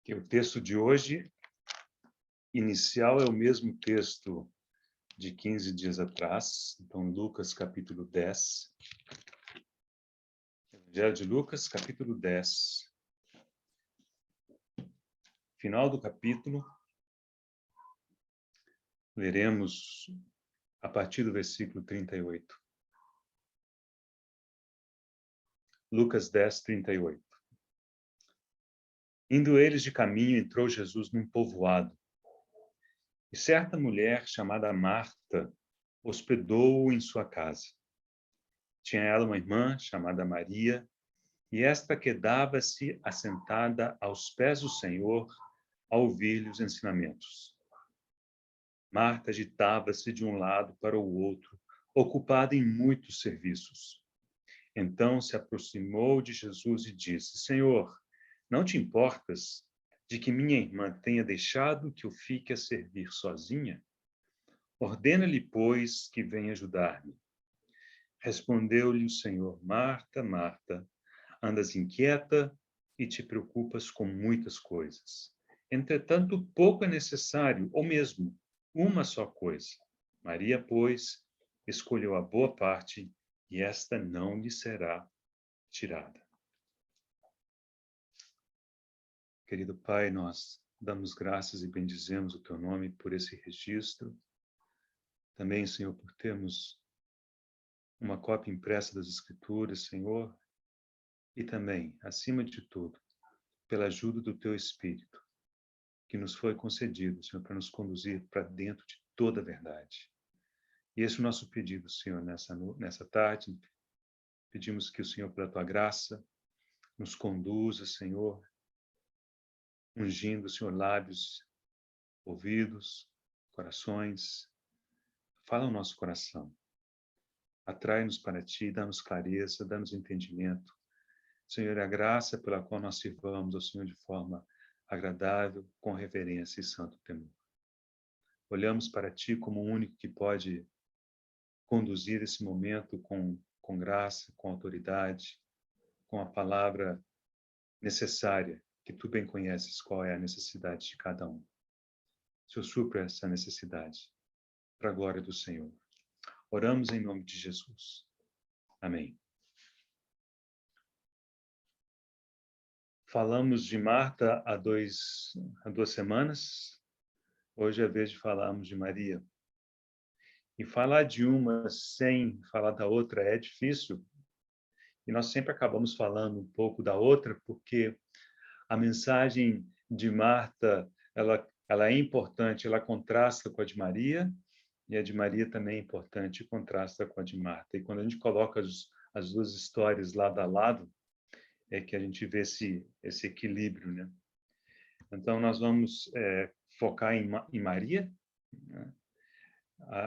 Que o texto de hoje, inicial, é o mesmo texto de 15 dias atrás. Então, Lucas, capítulo 10. Evangelho de Lucas, capítulo 10. Final do capítulo, leremos a partir do versículo 38. Lucas 10, 38. Indo eles de caminho, entrou Jesus num povoado. E certa mulher, chamada Marta, hospedou-o em sua casa. Tinha ela uma irmã, chamada Maria, e esta quedava-se assentada aos pés do Senhor, a ouvir-lhe os ensinamentos. Marta agitava-se de um lado para o outro, ocupada em muitos serviços. Então se aproximou de Jesus e disse: Senhor, não te importas de que minha irmã tenha deixado que eu fique a servir sozinha? Ordena-lhe, pois, que venha ajudar-me. Respondeu-lhe o Senhor: Marta, Marta, andas inquieta e te preocupas com muitas coisas. Entretanto, pouco é necessário, ou mesmo uma só coisa. Maria, pois, escolheu a boa parte, e esta não lhe será tirada. Querido Pai, nós damos graças e bendizemos o Teu nome por esse registro. Também, Senhor, por termos uma cópia impressa das Escrituras, Senhor, e também, acima de tudo, pela ajuda do Teu Espírito, que nos foi concedido, Senhor, para nos conduzir para dentro de toda a verdade. E esse é o nosso pedido, Senhor, nessa tarde. Pedimos que o Senhor, pela Tua graça, nos conduza, Senhor, ungindo, Senhor, lábios, ouvidos, corações. Fala ao nosso coração. Atrai-nos para Ti, dá-nos clareza, dá-nos entendimento. Senhor, a graça pela qual nós sirvamos ao Senhor de forma agradável, com reverência e santo temor. Olhamos para Ti como o único que pode conduzir esse momento com graça, com autoridade, com a palavra necessária, que Tu bem conheces qual é a necessidade de cada um. Senhor, supra essa necessidade, para a glória do Senhor. Oramos em nome de Jesus. Amém. Falamos de Marta há duas semanas. Hoje é a vez de falarmos de Maria. E falar de uma sem falar da outra é difícil. E nós sempre acabamos falando um pouco da outra, porque a mensagem de Marta, ela é importante, ela contrasta com a de Maria, e a de Maria também é importante e contrasta com a de Marta. E quando a gente coloca as duas histórias lado a lado, é que a gente vê esse equilíbrio, né? Então, nós vamos focar em Maria, né,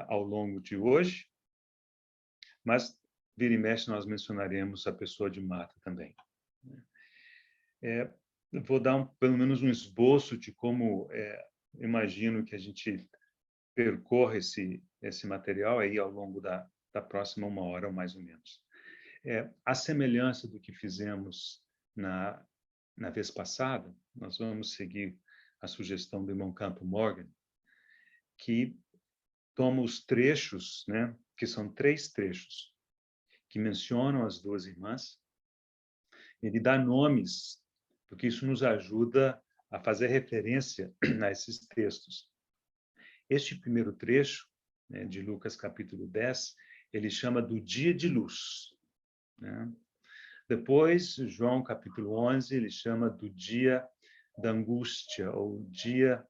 ao longo de hoje, mas, vira e mexe, nós mencionaremos a pessoa de Marta também. Vou dar pelo menos um esboço de como imagino que a gente percorra esse material aí ao longo da próxima 1 hora, ou mais ou menos. A semelhança do que fizemos na vez passada, nós vamos seguir a sugestão do irmão Campo Morgan, que toma os trechos, né, que são 3 trechos, que mencionam as duas irmãs. Ele dá nomes, porque isso nos ajuda a fazer referência a esses textos. Este primeiro trecho, né, de Lucas capítulo 10, ele chama do dia de luz, né? Depois, João capítulo 11, ele chama do dia da angústia, ou dia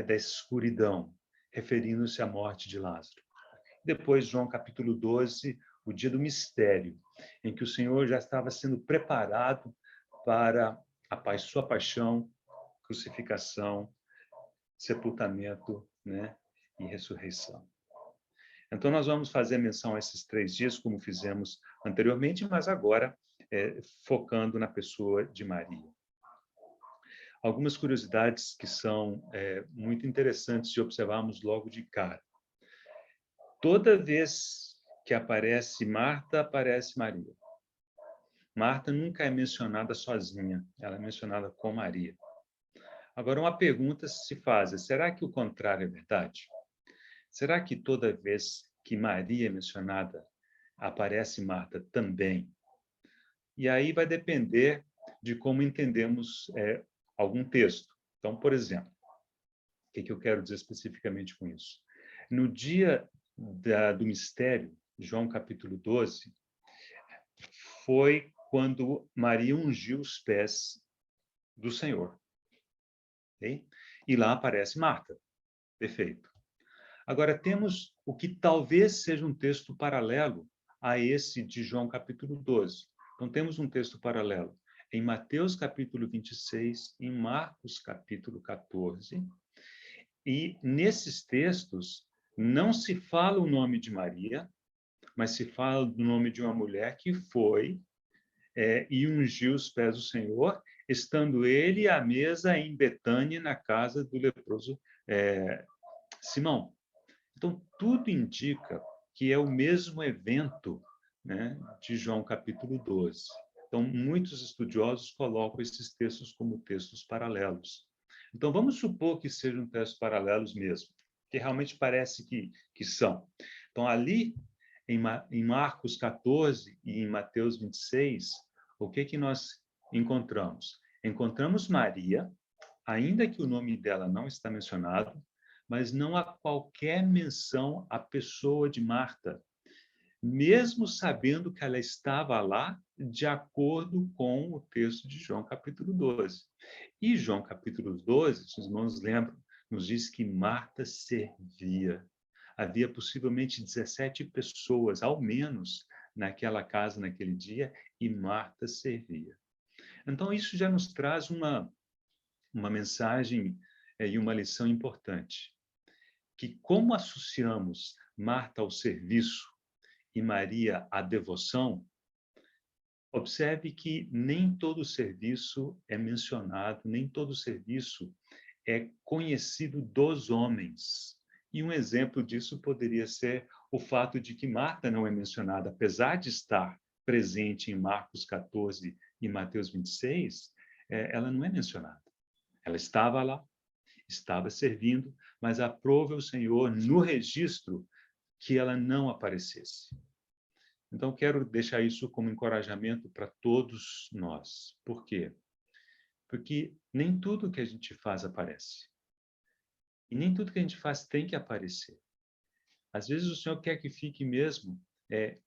da escuridão, referindo-se à morte de Lázaro. Depois, João capítulo 12, o dia do mistério, em que o Senhor já estava sendo preparado para sua paixão, crucificação, sepultamento, né, e ressurreição. Então, nós vamos fazer menção a esses 3 dias, como fizemos anteriormente, mas agora focando na pessoa de Maria. Algumas curiosidades que são muito interessantes de observarmos logo de cara. Toda vez que aparece Marta, aparece Maria. Marta nunca é mencionada sozinha, ela é mencionada com Maria. Agora, uma pergunta se faz: será que o contrário é verdade? Será que toda vez que Maria é mencionada, aparece Marta também? E aí vai depender de como entendemos algum texto. Então, por exemplo, o que eu quero dizer especificamente com isso? No dia do mistério, João capítulo 12, foi quando Maria ungiu os pés do Senhor. Okay? E lá aparece Marta. Perfeito. Agora, temos o que talvez seja um texto paralelo a esse de João capítulo 12. Então, temos um texto paralelo em Mateus capítulo 26, em Marcos capítulo 14. E nesses textos não se fala o nome de Maria, mas se fala do nome de uma mulher que foi e ungiu os pés do Senhor, estando ele à mesa em Betânia, na casa do leproso Simão. Então, tudo indica que é o mesmo evento, né, de João capítulo 12. Então, muitos estudiosos colocam esses textos como textos paralelos. Então, vamos supor que sejam textos paralelos mesmo, que realmente parece que são. Então, ali, em Marcos 14 e em Mateus 26, o que nós encontramos? Encontramos Maria, ainda que o nome dela não está mencionado, mas não há qualquer menção à pessoa de Marta, mesmo sabendo que ela estava lá de acordo com o texto de João capítulo 12. E João capítulo 12, se os irmãos lembram, nos diz que Marta servia. Havia possivelmente 17 pessoas, ao menos, naquela casa naquele dia, e Marta servia. Então, isso já nos traz uma mensagem e uma lição importante. Que como associamos Marta ao serviço e Maria à devoção, observe que nem todo serviço é mencionado, nem todo serviço é conhecido dos homens. E um exemplo disso poderia ser o fato de que Marta não é mencionada, apesar de estar presente em Marcos 14 e Mateus 26, ela não é mencionada. Ela estava lá, estava servindo, mas aprove o Senhor no registro que ela não aparecesse. Então, quero deixar isso como encorajamento para todos nós. Por quê? Porque nem tudo que a gente faz aparece. E nem tudo que a gente faz tem que aparecer. Às vezes o Senhor quer que fique mesmo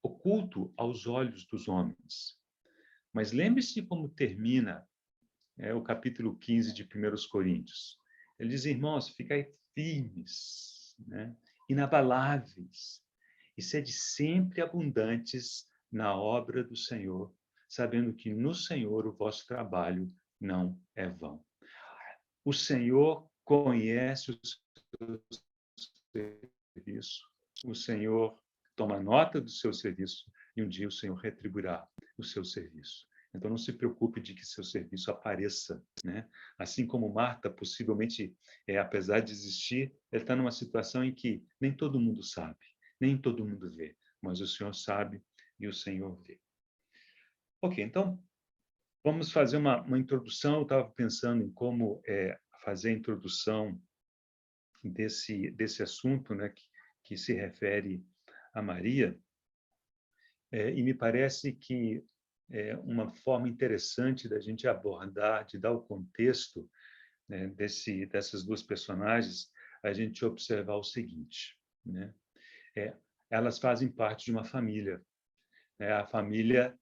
oculto aos olhos dos homens. Mas lembre-se como termina o capítulo 15 de 1 Coríntios. Ele diz, irmãos, ficai firmes, né? Inabaláveis, e sede sempre abundantes na obra do Senhor, sabendo que no Senhor o vosso trabalho não é vão. O Senhor conhece o seu serviço, o Senhor toma nota do seu serviço e um dia o Senhor retribuirá o seu serviço. Então, não se preocupe de que seu serviço apareça, né? Assim como Marta, possivelmente, apesar de existir, ela está numa situação em que nem todo mundo sabe, nem todo mundo vê, mas o Senhor sabe e o Senhor vê. Ok, então, vamos fazer uma introdução. Eu estava pensando em como fazer a introdução desse assunto, né, que se refere a Maria, e me parece que uma forma interessante da gente abordar, de dar o contexto, né, dessas duas personagens, a gente observar o seguinte, né? Elas fazem parte de uma família, né? A família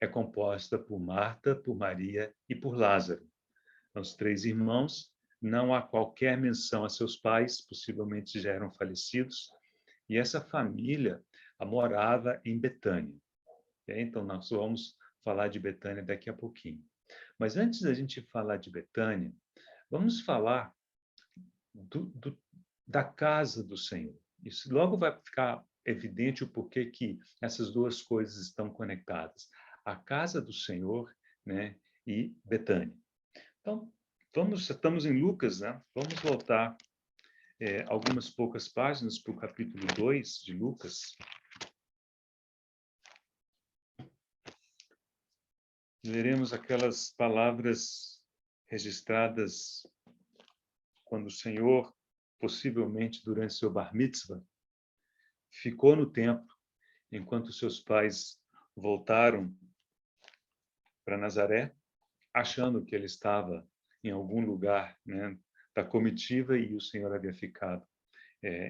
é composta por Marta, por Maria e por Lázaro. Os três irmãos, não há qualquer menção a seus pais, possivelmente já eram falecidos, e essa família morava em Betânia. Então, nós vamos falar de Betânia daqui a pouquinho. Mas antes da gente falar de Betânia, vamos falar da casa do Senhor. Isso logo vai ficar evidente o porquê que essas duas coisas estão conectadas. A casa do Senhor, né, e Betânia. Então, estamos em Lucas, né? Vamos voltar algumas poucas páginas para o capítulo 2 de Lucas. Leremos aquelas palavras registradas quando o Senhor, possivelmente durante seu bar mitzvah, ficou no templo enquanto seus pais voltaram para Nazaré, achando que ele estava em algum lugar, né, da comitiva, e o Senhor havia ficado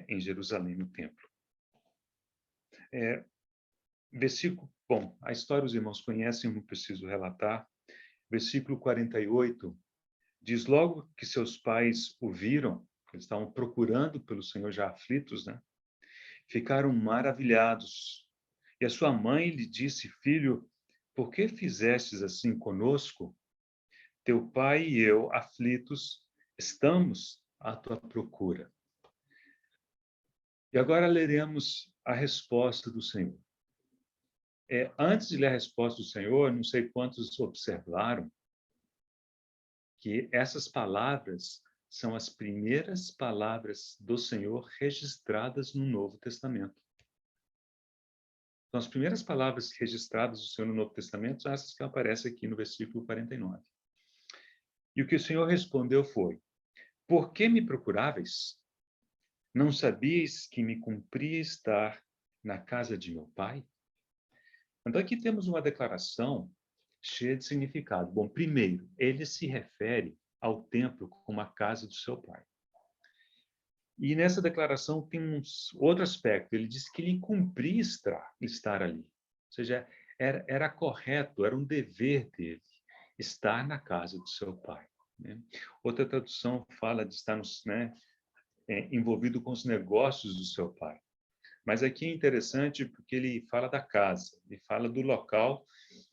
em Jerusalém, no templo. Bom, a história os irmãos conhecem, não preciso relatar. Versículo 48 diz: logo que seus pais o viram, eles estavam procurando pelo Senhor já aflitos, né? Ficaram maravilhados. E a sua mãe lhe disse: filho, por que fizestes assim conosco? Teu pai e eu, aflitos, estamos à tua procura. E agora leremos a resposta do Senhor. Antes de ler a resposta do Senhor, não sei quantos observaram que essas palavras são as primeiras palavras do Senhor registradas no Novo Testamento. Então, as primeiras palavras registradas do Senhor no Novo Testamento são essas que aparecem aqui no versículo 49. E o que o Senhor respondeu foi: por que me procuráveis? Não sabíeis que me cumpria estar na casa de meu pai? Então, aqui temos uma declaração cheia de significado. Bom, primeiro, ele se refere ao templo como a casa do seu pai. E nessa declaração tem outro aspecto. Ele diz que lhe cumpria estar ali. Ou seja, era correto, era um dever dele estar na casa do seu pai. Né? Outra tradução fala de estar envolvido com os negócios do seu pai. Mas aqui é interessante porque ele fala da casa, ele fala do local.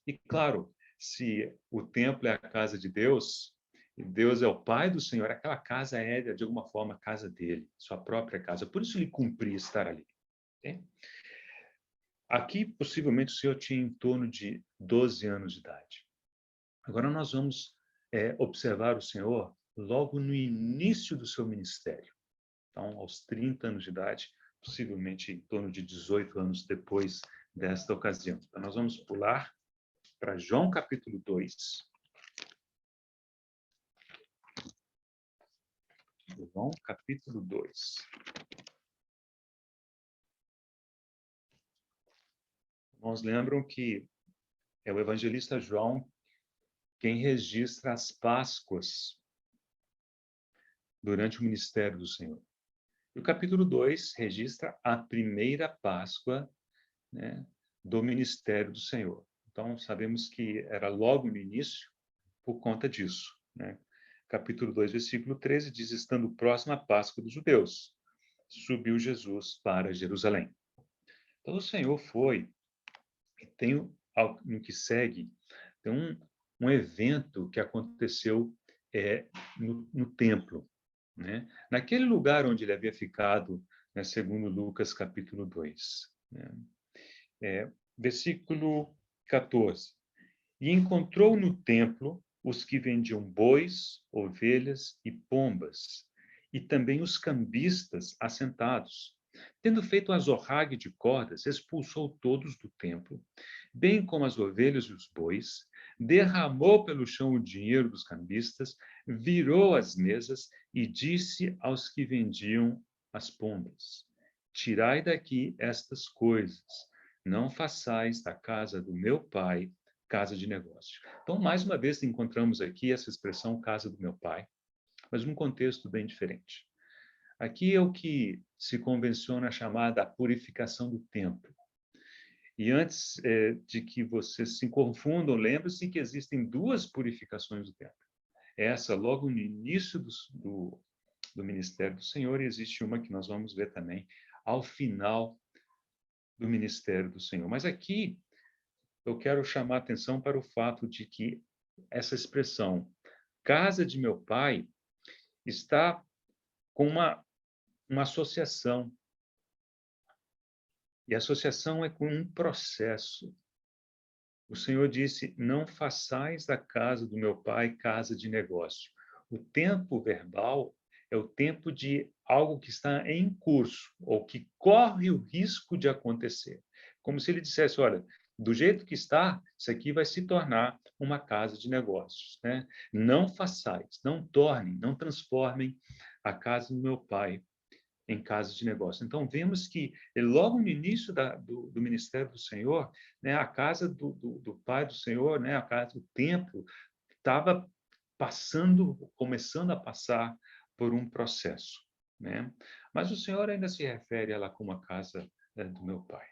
E, claro, se o templo é a casa de Deus, e Deus é o pai do Senhor, aquela casa é, de alguma forma, a casa dele, sua própria casa. Por isso ele cumpria estar ali. Okay? Aqui, possivelmente, o Senhor tinha em torno de 12 anos de idade. Agora nós vamos observar o Senhor logo no início do seu ministério. Então, aos 30 anos de idade, possivelmente em torno de 18 anos depois desta ocasião. Então, nós vamos pular para João capítulo 2. João capítulo 2. Irmãos, lembram que é o evangelista João quem registra as Páscoas durante o ministério do Senhor. E o capítulo 2 registra a primeira Páscoa, né, do ministério do Senhor. Então, sabemos que era logo no início por conta disso. Né? Capítulo 2, versículo 13, diz: estando próxima a Páscoa dos judeus, subiu Jesus para Jerusalém. Então, o Senhor foi, e tem no que segue, tem um evento que aconteceu no templo. Né? Naquele lugar onde ele havia ficado, né, segundo Lucas, capítulo 2. Né? Versículo 14. E encontrou no templo os que vendiam bois, ovelhas e pombas, e também os cambistas assentados. Tendo feito um azorrague de cordas, expulsou todos do templo, bem como as ovelhas e os bois, derramou pelo chão o dinheiro dos cambistas, virou as mesas e disse aos que vendiam as pombas: tirai daqui estas coisas, não façais da casa do meu pai casa de negócio. Então, mais uma vez, encontramos aqui essa expressão casa do meu pai, mas num contexto bem diferente. Aqui é o que se convenciona chamar da purificação do templo. E antes de que vocês se confundam, lembre-se que existem duas purificações do templo. Essa logo no início do ministério do Senhor, e existe uma que nós vamos ver também ao final do ministério do Senhor. Mas aqui eu quero chamar a atenção para o fato de que essa expressão, casa de meu pai, está com uma associação. E a associação é com um processo. O Senhor disse: não façais da casa do meu pai casa de negócio. O tempo verbal é o tempo de algo que está em curso, ou que corre o risco de acontecer. Como se ele dissesse: olha, do jeito que está, isso aqui vai se tornar uma casa de negócios, né? Não façais, não tornem, não transformem a casa do meu pai em casa de negócio. Então, vemos que logo no início do ministério do Senhor, né, a casa do Pai do Senhor, né, a casa do templo, estava começando a passar por um processo, né? Mas o Senhor ainda se refere a ela como a casa, né, do meu Pai.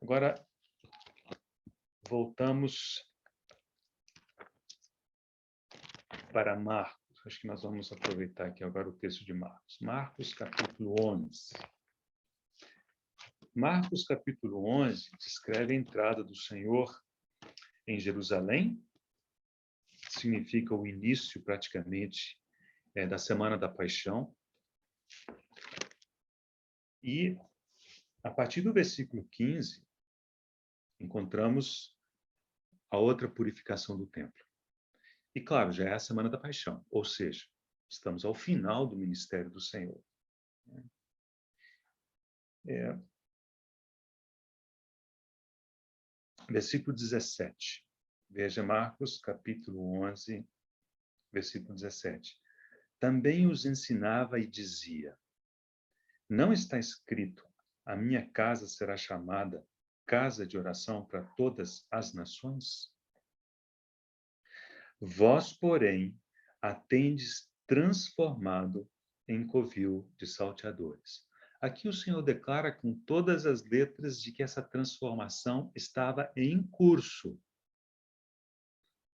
Agora, voltamos para Marcos. Acho que nós vamos aproveitar aqui agora o texto de Marcos. Marcos, capítulo 11. Marcos, capítulo 11, descreve a entrada do Senhor em Jerusalém. Significa o início, praticamente, da Semana da Paixão. E, a partir do versículo 15, encontramos a outra purificação do templo. E, claro, já é a Semana da Paixão, ou seja, estamos ao final do ministério do Senhor. Versículo 17. Veja Marcos, capítulo 11, versículo 17. Também os ensinava e dizia: não está escrito, a minha casa será chamada casa de oração para todas as nações? Vós, porém, a tendes transformado em covil de salteadores. Aqui o Senhor declara com todas as letras de que essa transformação estava em curso.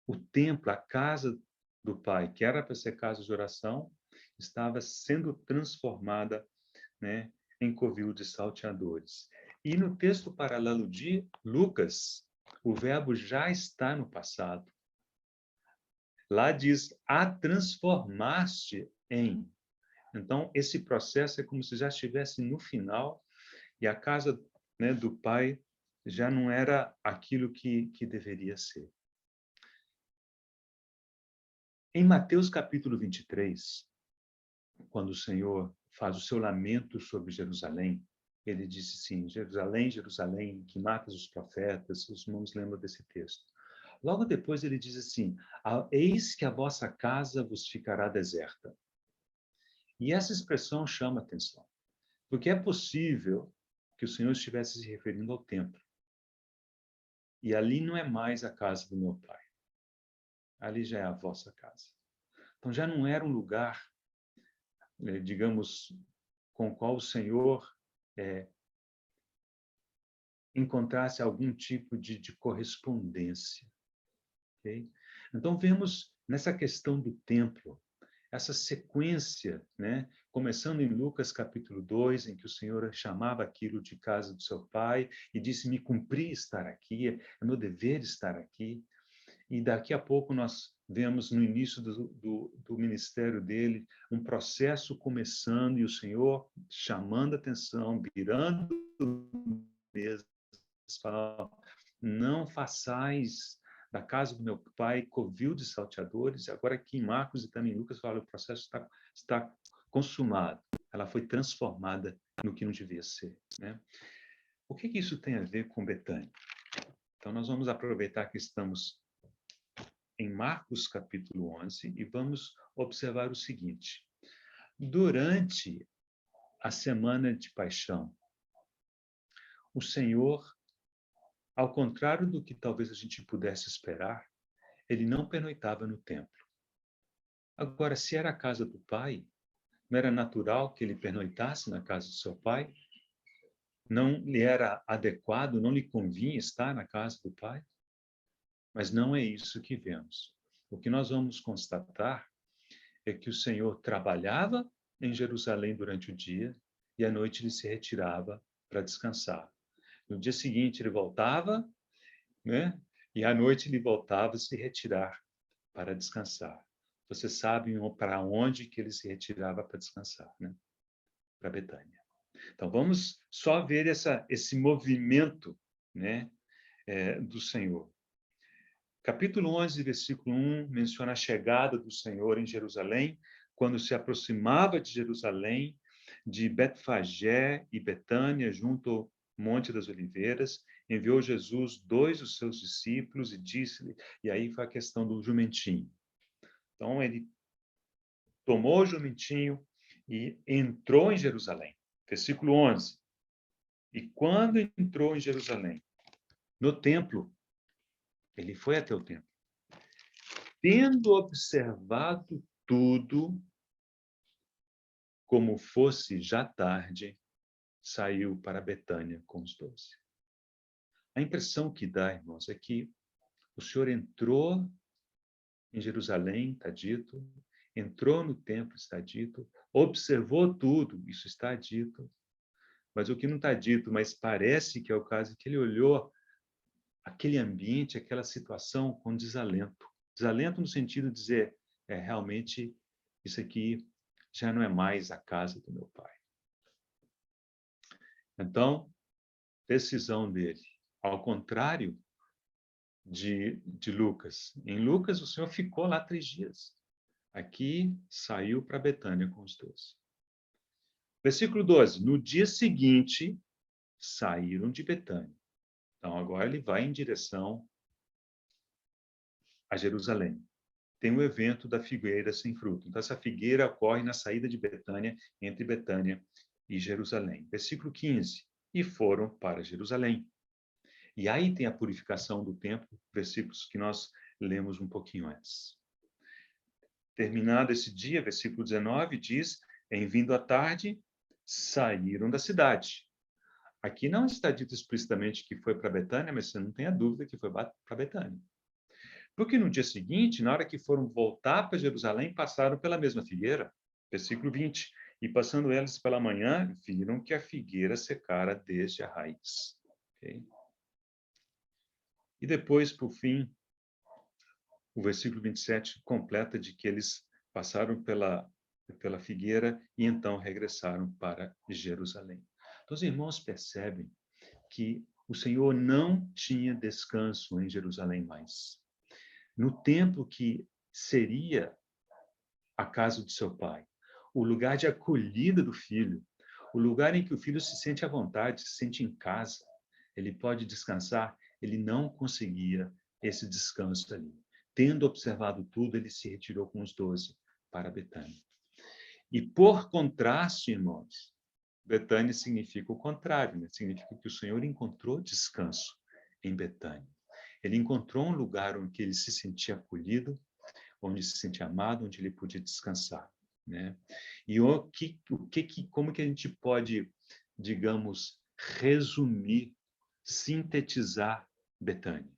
O templo, a casa do Pai, que era para ser casa de oração, estava sendo transformada, né, em covil de salteadores. E no texto paralelo de Lucas, o verbo já está no passado. Lá diz, a transformaste em. Então, esse processo é como se já estivesse no final e a casa, né, do Pai já não era aquilo que deveria ser. Em Mateus capítulo 23, quando o Senhor faz o seu lamento sobre Jerusalém, ele disse assim, Jerusalém, Jerusalém, que matas os profetas, os irmãos lembram desse texto. Logo depois ele diz assim, eis que a vossa casa vos ficará deserta. E essa expressão chama atenção, porque é possível que o Senhor estivesse se referindo ao templo. E ali não é mais a casa do meu Pai. Ali já é a vossa casa. Então já não era um lugar, digamos, com o qual o Senhor encontrasse algum tipo de correspondência. Okay? Então vemos nessa questão do templo, essa sequência, né? Começando em Lucas capítulo 2, em que o Senhor chamava aquilo de casa do seu Pai e disse, me cumpri estar aqui, é meu dever estar aqui. E daqui a pouco nós vemos no início do ministério dele um processo começando e o Senhor chamando a atenção, virando mesmo, falando, não façais da casa do meu pai covil de salteadores. Agora aqui em Marcos e também em Lucas fala, o processo está consumado. Ela foi transformada no que não devia ser, né? O que isso tem a ver com Betânia? Então nós vamos aproveitar que estamos em Marcos capítulo 11 e vamos observar o seguinte. Durante a semana de paixão, o Senhor, ao contrário do que talvez a gente pudesse esperar, ele não pernoitava no templo. Agora, se era a casa do Pai, não era natural que ele pernoitasse na casa do seu Pai? Não lhe era adequado, não lhe convinha estar na casa do Pai? Mas não é isso que vemos. O que nós vamos constatar é que o Senhor trabalhava em Jerusalém durante o dia e à noite ele se retirava para descansar. No dia seguinte ele voltava, né? E à noite ele voltava a se retirar para descansar. Vocês sabem para onde que ele se retirava para descansar, né? Para Betânia. Então vamos só ver esse movimento, né, do Senhor. Capítulo 11, versículo 1, menciona a chegada do Senhor em Jerusalém, quando se aproximava de Jerusalém, de Betfagé e Betânia, junto Monte das Oliveiras, enviou Jesus 2 dos seus discípulos e disse-lhe, e aí foi a questão do jumentinho. Então, ele tomou o jumentinho e entrou em Jerusalém. Versículo 11. E quando entrou em Jerusalém, no templo, ele foi até o templo. Tendo observado tudo, como fosse já tarde, saiu para Betânia com os 12. A impressão que dá, irmãos, é que o Senhor entrou em Jerusalém, está dito, entrou no templo, está dito, observou tudo, isso está dito, mas o que não está dito, mas parece que é o caso, que ele olhou aquele ambiente, aquela situação com desalento. Desalento no sentido de dizer, realmente, isso aqui já não é mais a casa do meu pai. Então, decisão dele. Ao contrário de Lucas. Em Lucas, o Senhor ficou lá 3 dias. Aqui, saiu para Betânia com os 12. Versículo 12. No dia seguinte, saíram de Betânia. Então, agora ele vai em direção a Jerusalém. Tem o evento da figueira sem fruto. Então, essa figueira ocorre na saída de Betânia, entre Betânia e Jerusalém. Versículo 15. E foram para Jerusalém. E aí tem a purificação do templo, versículos que nós lemos um pouquinho antes. Terminado esse dia, versículo 19, diz, em vindo à tarde, saíram da cidade. Aqui não está dito explicitamente que foi para Betânia, mas você não tenha dúvida que foi para Betânia. Porque no dia seguinte, na hora que foram voltar para Jerusalém, passaram pela mesma figueira. Versículo 20. E passando eles pela manhã, viram que a figueira secara desde a raiz. Okay? E depois, por fim, o versículo 27 completa de que eles passaram pela figueira e então regressaram para Jerusalém. Então, os irmãos percebem que o Senhor não tinha descanso em Jerusalém mais. No templo que seria a casa de seu pai, o lugar de acolhida do filho, o lugar em que o filho se sente à vontade, se sente em casa, ele pode descansar, ele não conseguia esse descanso ali. Tendo observado tudo, ele se retirou com os 12 para Betânia. E por contraste, irmãos, Betânia significa o contrário, né? Significa que o Senhor encontrou descanso em Betânia. Ele encontrou um lugar onde ele se sentia acolhido, onde se sentia amado, onde ele podia descansar, né? E como que a gente pode, digamos, resumir, sintetizar Betânia?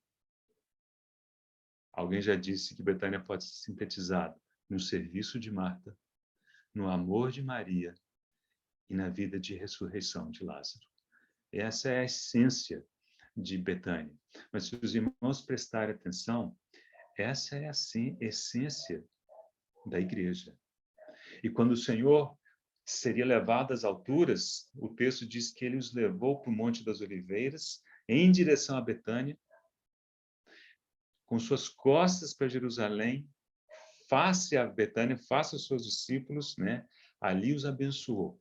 Alguém já disse que Betânia pode ser sintetizado no serviço de Marta, no amor de Maria e na vida de ressurreição de Lázaro. Essa é a essência de Betânia. Mas se os irmãos prestarem atenção, essa é a essência da igreja. E quando o Senhor seria levado às alturas, o texto diz que ele os levou para o Monte das Oliveiras, em direção a Betânia, com suas costas para Jerusalém, face a Betânia, face aos seus discípulos, né? Ali os abençoou.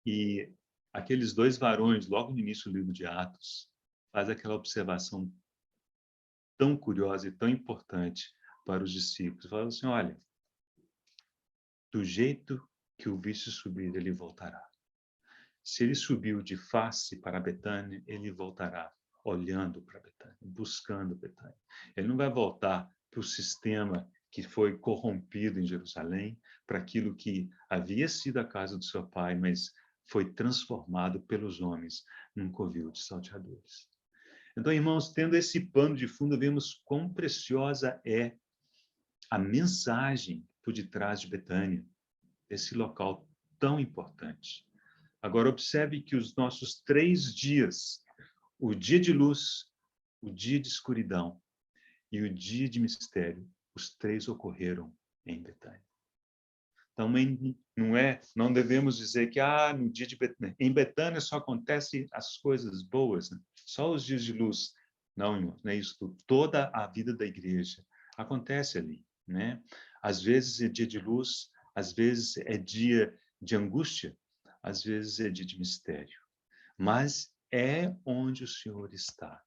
E aqueles 2 varões, logo no início do livro de Atos, faz aquela observação tão curiosa e tão importante para os discípulos. Falam assim, olha, do jeito que o viste subir, ele voltará. Se ele subiu de face para Betânia, ele voltará olhando para Betânia, buscando Betânia. Ele não vai voltar para o sistema que foi corrompido em Jerusalém, para aquilo que havia sido a casa do seu pai, mas foi transformado pelos homens num covil de salteadores. Então, irmãos, tendo esse pano de fundo, vemos quão preciosa é a mensagem por detrás de Betânia, esse local tão importante. Agora, observe que os nossos 3 dias, o dia de luz, o dia de escuridão e o dia de mistério, os 3 ocorreram em Betânia. Também não devemos dizer que no dia de Betânia, em Betânia só acontecem as coisas boas, né? Só os dias de luz. Não, irmãos, não é isso. Toda a vida da igreja acontece ali, né? Às vezes é dia de luz, às vezes é dia de angústia, às vezes é dia de mistério. mas é onde o Senhor está.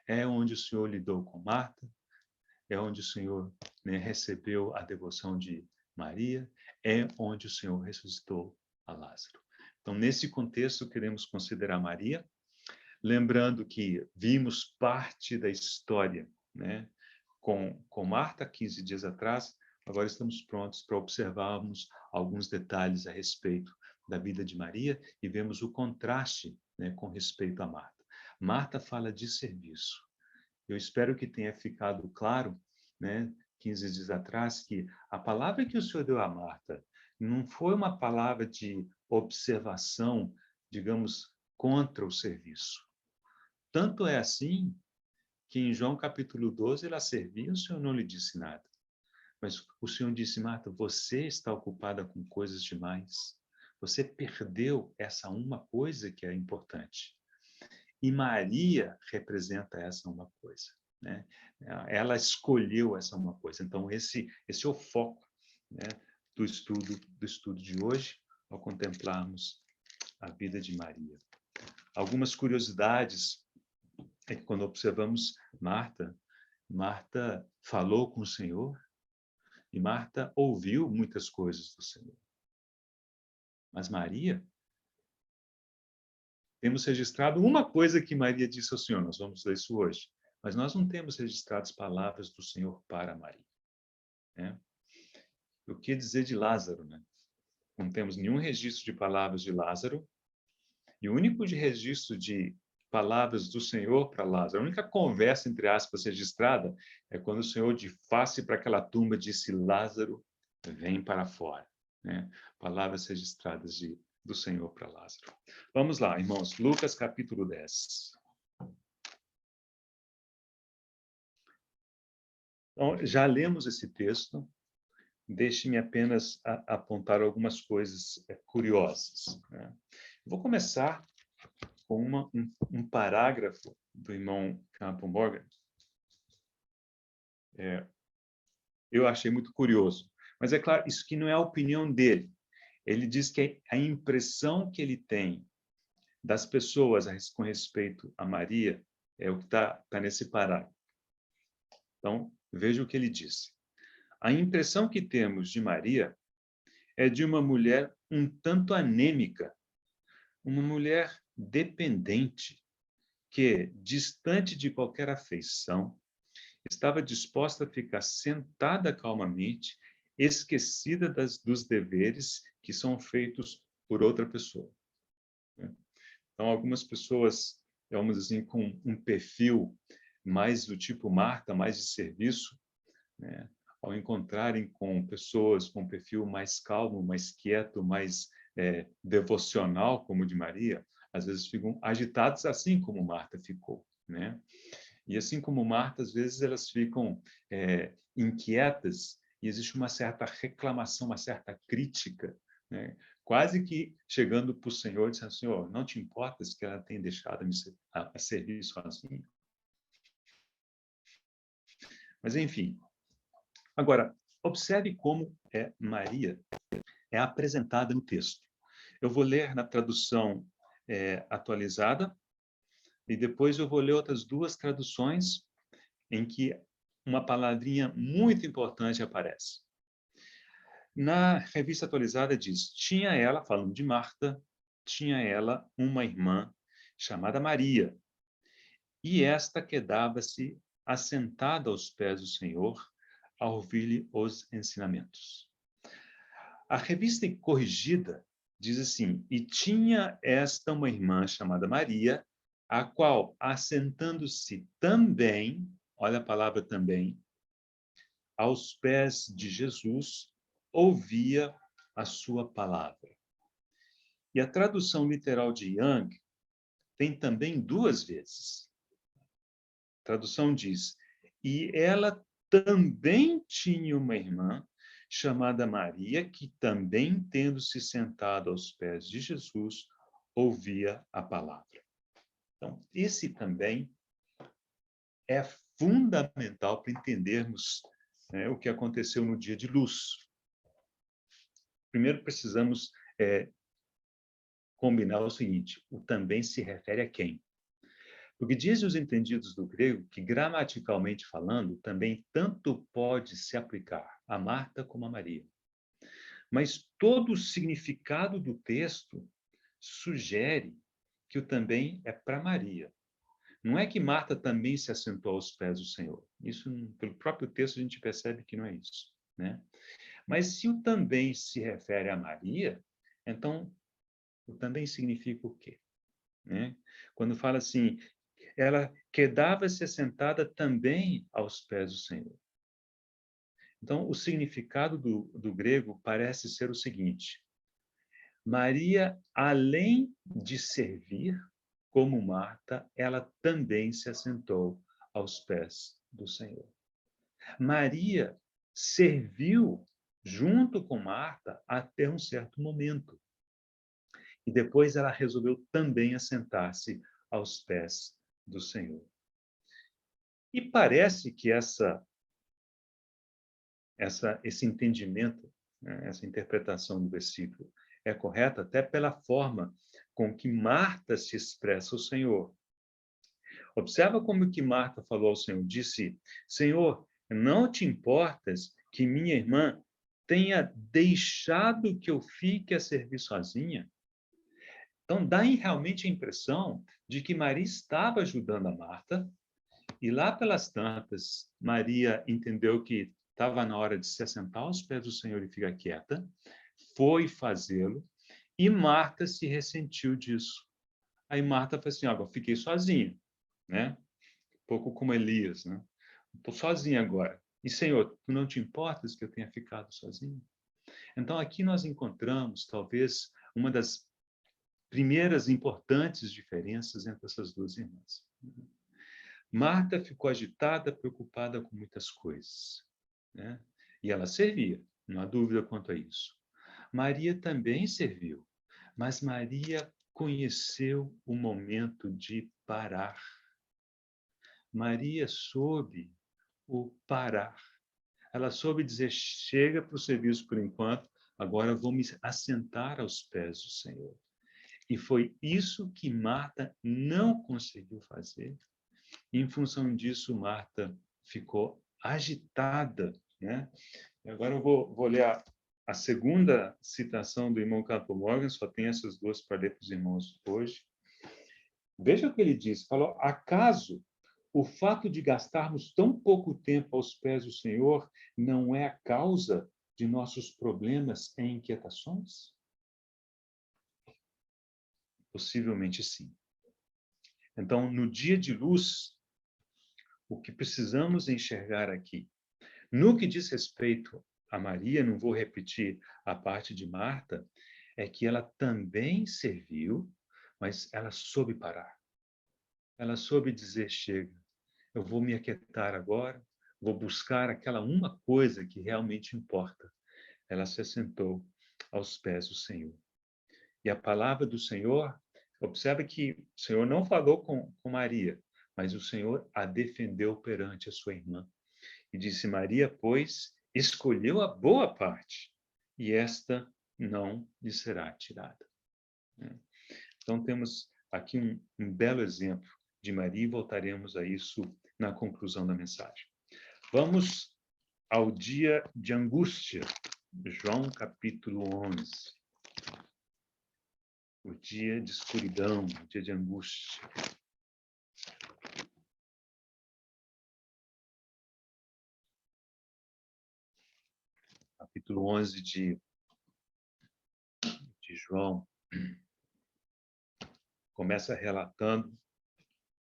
É onde o Senhor lidou com Marta, é onde o Senhor, né, recebeu a devoção de Maria, é onde o Senhor ressuscitou a Lázaro. Então, nesse contexto, queremos considerar Maria, lembrando que vimos parte da história, né, com Marta 15 dias atrás. Agora estamos prontos para observarmos alguns detalhes a respeito da vida de Maria e vemos o contraste, né, com respeito a Marta. Marta fala de serviço. Eu espero que tenha ficado claro, né, 15 dias atrás, que a palavra que o Senhor deu a Marta não foi uma palavra de observação, digamos, contra o serviço. Tanto é assim que em João capítulo 12 ela servia, o Senhor não lhe disse nada. Mas o Senhor disse: Marta, você está ocupada com coisas demais. Você perdeu essa uma coisa que é importante. E Maria representa essa uma coisa, né? Ela escolheu essa uma coisa. Então esse é o foco, né, do estudo de hoje, ao contemplarmos a vida de Maria. Algumas curiosidades é que quando observamos Marta falou com o Senhor e Marta ouviu muitas coisas do Senhor. Mas Maria, temos registrado uma coisa que Maria disse ao Senhor, nós vamos ler isso hoje, mas nós não temos registrado as palavras do Senhor para Maria, né? O que dizer de Lázaro, né? Não temos nenhum registro de palavras de Lázaro, e o único de registro de palavras do Senhor para Lázaro, a única conversa, entre aspas, registrada, é quando o Senhor, de face para aquela tumba, disse: Lázaro, vem para fora, né? Palavras registradas do Senhor para Lázaro. Vamos lá, irmãos, Lucas capítulo 10. Então, já lemos esse texto, deixe-me apenas apontar algumas coisas curiosas, né? Vou começar com um parágrafo do irmão Campo Morgan. Eu achei muito curioso. Mas é claro, isso que não é a opinião dele. Ele diz que a impressão que ele tem das pessoas com respeito a Maria é o que está nesse parágrafo. Então, veja o que ele diz. A impressão que temos de Maria é de uma mulher um tanto anêmica, uma mulher dependente, que, distante de qualquer afeição, estava disposta a ficar sentada calmamente, esquecida dos deveres que são feitos por outra pessoa. Então, algumas pessoas, vamos dizer, com um perfil mais do tipo Marta, mais de serviço, né, ao encontrarem com pessoas com um perfil mais calmo, mais quieto, mais devocional, como o de Maria, às vezes ficam agitados, assim como Marta ficou, né? E assim como Marta, às vezes elas ficam inquietas e existe uma certa reclamação, uma certa crítica, né? Quase que chegando para o Senhor, dizendo: Senhor, não te importas que ela tenha deixado a servir sozinha? Mas, enfim. Agora, observe como Maria é apresentada no texto. Eu vou ler na tradução atualizada e depois eu vou ler outras duas traduções em que uma palavrinha muito importante aparece. Na revista atualizada diz: tinha ela, falando de Marta, tinha ela uma irmã chamada Maria, e esta quedava-se assentada aos pés do Senhor, a ouvir-lhe os ensinamentos. A revista corrigida diz assim: e tinha esta uma irmã chamada Maria, a qual, assentando-se também, olha a palavra também, aos pés de Jesus, ouvia a sua palavra. E a tradução literal de Young tem também duas vezes. A tradução diz: e ela também tinha uma irmã chamada Maria, que também, tendo se sentado aos pés de Jesus, ouvia a palavra. Então, esse também é fundamental para entendermos, né, o que aconteceu no dia de luz. Primeiro, precisamos combinar o seguinte, o também se refere a quem? Porque dizem os entendidos do grego que, gramaticalmente falando, também tanto pode se aplicar a Marta como a Maria. Mas todo o significado do texto sugere que o também é para Maria. Não é que Marta também se assentou aos pés do Senhor. Isso, pelo próprio texto, a gente percebe que não é isso, né? Mas se o também se refere a Maria, então o também significa o quê? Né? Quando fala assim, ela quedava-se assentada também aos pés do Senhor. Então, o significado do grego parece ser o seguinte: Maria, além de servir, como Marta, ela também se assentou aos pés do Senhor. Maria serviu junto com Marta até um certo momento. E depois ela resolveu também assentar-se aos pés do Senhor. E parece que esse entendimento, né, essa interpretação do versículo é correta até pela forma com que Marta se expressa ao Senhor. Observa como que Marta falou ao Senhor, disse, Senhor, não te importas que minha irmã tenha deixado que eu fique a servir sozinha? Então, dá realmente a impressão de que Maria estava ajudando a Marta, e lá pelas tantas, Maria entendeu que estava na hora de se assentar aos pés do Senhor e ficar quieta, foi fazê-lo, e Marta se ressentiu disso. Aí Marta falou assim, agora fiquei sozinha, né? Um pouco como Elias, né? Estou sozinha agora. E, Senhor, tu não te importas que eu tenha ficado sozinha? Então, aqui nós encontramos, talvez, uma das primeiras importantes diferenças entre essas duas irmãs. Marta ficou agitada, preocupada com muitas coisas, né? E ela servia, não há dúvida quanto a isso. Maria também serviu, mas Maria conheceu o momento de parar. Maria soube o parar. Ela soube dizer, chega para o serviço por enquanto, agora vou me assentar aos pés do Senhor. E foi isso que Marta não conseguiu fazer. E, em função disso, Marta ficou agitada, né? E agora eu vou ler a segunda citação do irmão Campbell Morgan, só tem essas duas para ler para os irmãos hoje. Veja o que ele diz, falou, acaso o fato de gastarmos tão pouco tempo aos pés do Senhor não é a causa de nossos problemas e inquietações? Possivelmente sim. Então, no dia de luz, o que precisamos enxergar aqui, no que diz respeito a Maria, não vou repetir a parte de Marta, é que ela também serviu, mas ela soube parar. Ela soube dizer, chega, eu vou me aquietar agora, vou buscar aquela uma coisa que realmente importa. Ela se assentou aos pés do Senhor. E a palavra do Senhor, observe que o Senhor não falou com Maria, mas o Senhor a defendeu perante a sua irmã. E disse, Maria, pois, escolheu a boa parte, e esta não lhe será tirada. Então, temos aqui um belo exemplo de Maria, e voltaremos a isso na conclusão da mensagem. Vamos ao dia de angústia, João capítulo 11. O dia de escuridão, o dia de angústia. Capítulo 11 de João começa relatando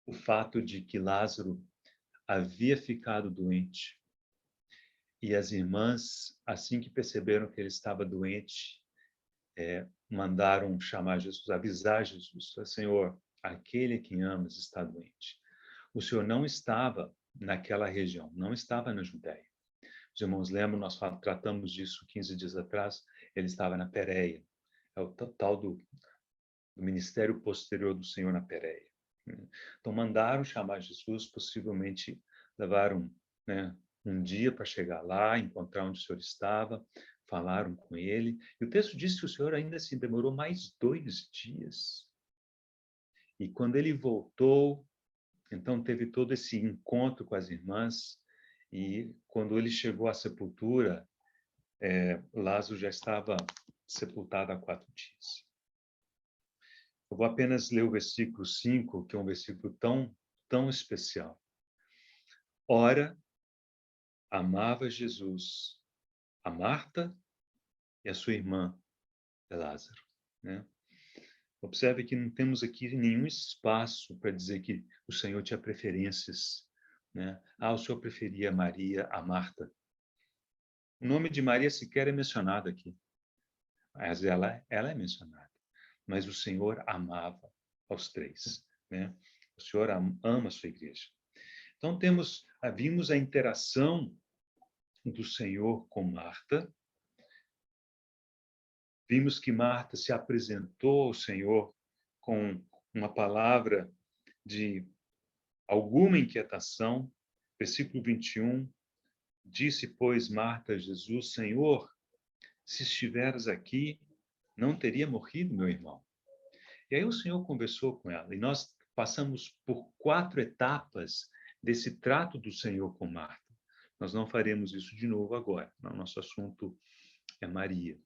o fato de que Lázaro havia ficado doente. E as irmãs, assim que perceberam que ele estava doente, mandaram chamar Jesus, avisar Jesus, Senhor, aquele a quem amas está doente. O Senhor não estava naquela região, não estava na Judéia. Os irmãos lembram, nós tratamos disso 15 dias atrás, ele estava na Pérea. É o tal do ministério posterior do Senhor na Pérea. Então, mandaram chamar Jesus, possivelmente levaram um dia para chegar lá, encontrar onde o Senhor estava, falaram com ele. E o texto diz que o Senhor ainda se demorou mais 2 dias. E quando ele voltou, então teve todo esse encontro com as irmãs. E quando ele chegou à sepultura, Lázaro já estava sepultado há 4 dias. Eu vou apenas ler o versículo 5, que é um versículo tão especial. Ora, amava Jesus a Marta e a sua irmã, Lázaro, né? Observe que não temos aqui nenhum espaço para dizer que o Senhor tinha preferências, né? O Senhor preferia Maria a Marta. O nome de Maria sequer é mencionado aqui, mas ela é mencionada. Mas o Senhor amava aos 3, né? O Senhor ama a sua igreja. Então vimos a interação do Senhor com Marta. Vimos que Marta se apresentou ao Senhor com uma palavra de alguma inquietação. Versículo 21, disse, pois, Marta a Jesus, Senhor, se estiveres aqui, não teria morrido meu irmão. E aí o Senhor conversou com ela, e nós passamos por 4 etapas desse trato do Senhor com Marta. Nós não faremos isso de novo agora. O nosso assunto é Maria.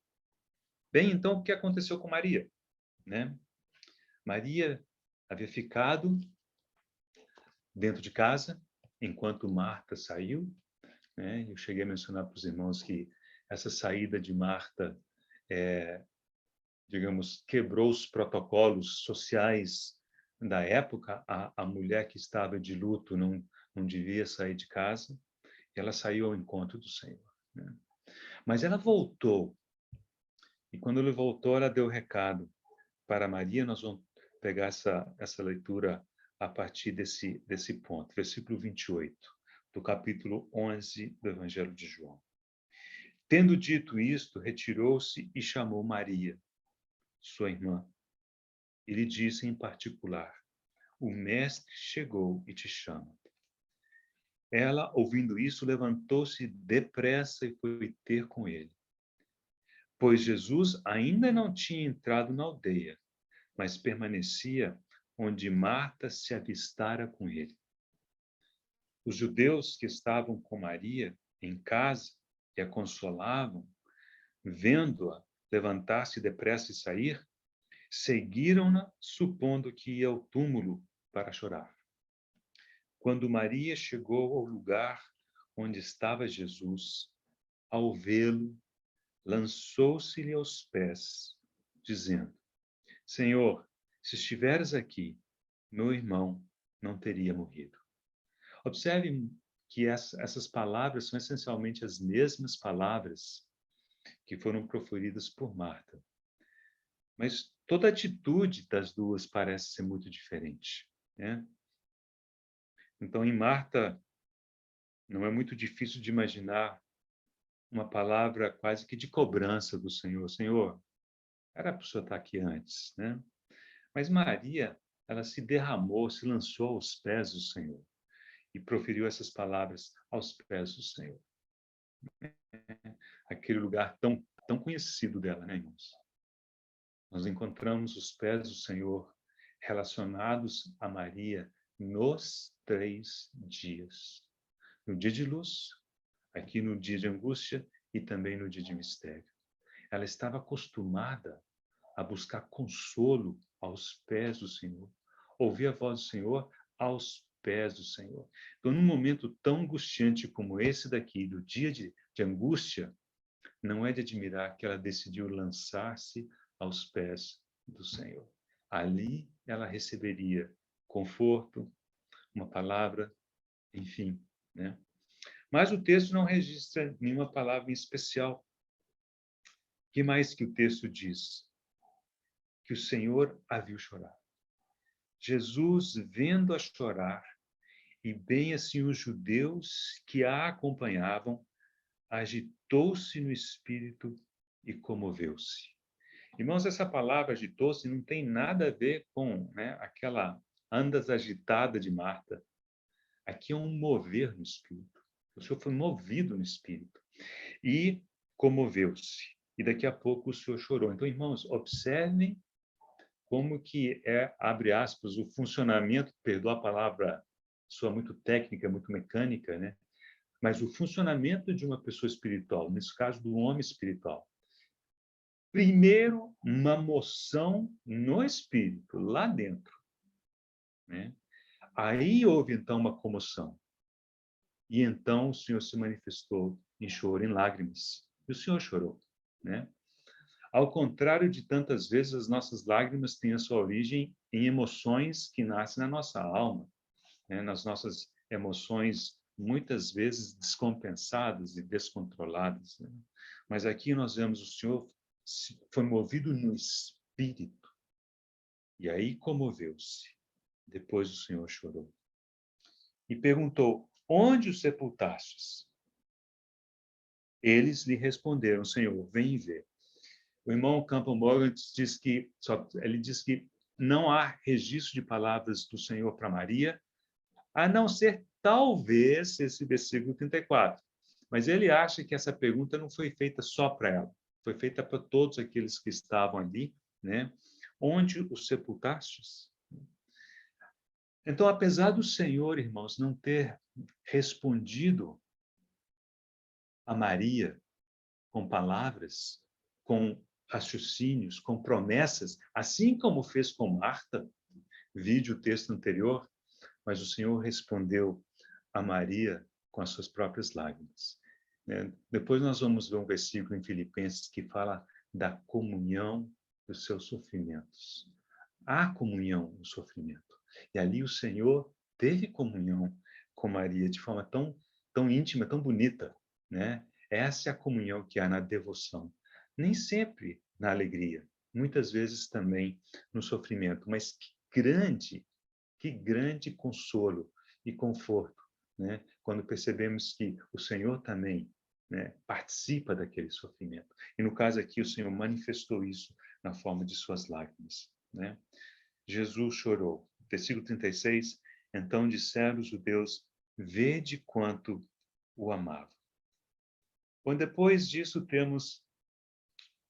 Bem, então, o que aconteceu com Maria, né? Maria havia ficado dentro de casa enquanto Marta saiu, né? Eu cheguei a mencionar para os irmãos que essa saída de Marta, digamos, quebrou os protocolos sociais da época. A mulher que estava de luto não devia sair de casa. E ela saiu ao encontro do Senhor, né? Mas ela voltou. E quando ela voltou, ela deu o recado para Maria. Nós vamos pegar essa leitura a partir desse ponto. Versículo 28, do capítulo 11 do Evangelho de João. Tendo dito isto, retirou-se e chamou Maria, sua irmã. E lhe disse em particular, o mestre chegou e te chama. Ela, ouvindo isso, levantou-se depressa e foi ter com ele. Pois Jesus ainda não tinha entrado na aldeia, mas permanecia onde Marta se avistara com ele. Os judeus que estavam com Maria em casa e a consolavam, vendo-a levantar-se depressa e sair, seguiram-na, supondo que ia ao túmulo para chorar. Quando Maria chegou ao lugar onde estava Jesus, ao vê-lo, lançou-se-lhe aos pés, dizendo, Senhor, se estiveres aqui, meu irmão não teria morrido. Observe que essas palavras são essencialmente as mesmas palavras que foram proferidas por Marta. Mas toda a atitude das duas parece ser muito diferente, né? Então, em Marta, não é muito difícil de imaginar uma palavra quase que de cobrança do Senhor. Senhor, era para o Senhor estar aqui antes, né? Mas Maria, ela se derramou, se lançou aos pés do Senhor e proferiu essas palavras aos pés do Senhor. Aquele lugar tão conhecido dela, né, irmãos? Nós encontramos os pés do Senhor relacionados a Maria nos 3 dias. No dia de luz, aqui no dia de angústia e também no dia de mistério. Ela estava acostumada a buscar consolo aos pés do Senhor, ouvir a voz do Senhor aos pés do Senhor. Então, num momento tão angustiante como esse daqui, do dia de angústia, não é de admirar que ela decidiu lançar-se aos pés do Senhor. Ali ela receberia conforto, uma palavra, enfim, né? Mas o texto não registra nenhuma palavra em especial. O que mais que o texto diz? Que o Senhor a viu chorar. Jesus, vendo-a chorar, e bem assim os judeus que a acompanhavam, agitou-se no espírito e comoveu-se. Irmãos, essa palavra agitou-se não tem nada a ver com, né, aquela andas agitada de Marta. Aqui é um mover no espírito. O Senhor foi movido no espírito. E comoveu-se. E daqui a pouco o Senhor chorou. Então, irmãos, observem como que é, abre aspas, o funcionamento, perdoa a palavra, soa muito técnica, muito mecânica, né? Mas o funcionamento de uma pessoa espiritual, nesse caso do homem espiritual. Primeiro, uma moção no espírito, lá dentro, né? Aí houve, então, uma comoção. E então o Senhor se manifestou em choro, em lágrimas. E o Senhor chorou, né? Ao contrário de tantas vezes, as nossas lágrimas têm a sua origem em emoções que nascem na nossa alma, né? Nas nossas emoções, muitas vezes descompensadas e descontroladas, né? Mas aqui nós vemos o Senhor foi movido no espírito. E aí comoveu-se. Depois o Senhor chorou. E perguntou, onde o sepultastes? Eles lhe responderam, Senhor, vem e vê. O irmão Campbell Morgan diz que, ele diz que não há registro de palavras do Senhor para Maria, a não ser talvez esse versículo 34. Mas ele acha que essa pergunta não foi feita só para ela, foi feita para todos aqueles que estavam ali, né? Onde o sepultastes? Então, apesar do Senhor, irmãos, não ter respondido a Maria com palavras, com raciocínios, com promessas, assim como fez com Marta, vide o texto anterior, mas o Senhor respondeu a Maria com as suas próprias lágrimas. Depois nós vamos ver um versículo em Filipenses que fala da comunhão dos seus sofrimentos. Há comunhão no sofrimento. E ali o Senhor teve comunhão com Maria de forma tão íntima, tão bonita, né? Essa é a comunhão que há na devoção. Nem sempre na alegria, muitas vezes também no sofrimento, mas que grande consolo e conforto, né? Quando percebemos que o Senhor também, né, participa daquele sofrimento. E no caso aqui, o Senhor manifestou isso na forma de suas lágrimas, né? Jesus chorou. Versículo 36, então disseram os judeus, vede quanto o amava. Bom, depois disso temos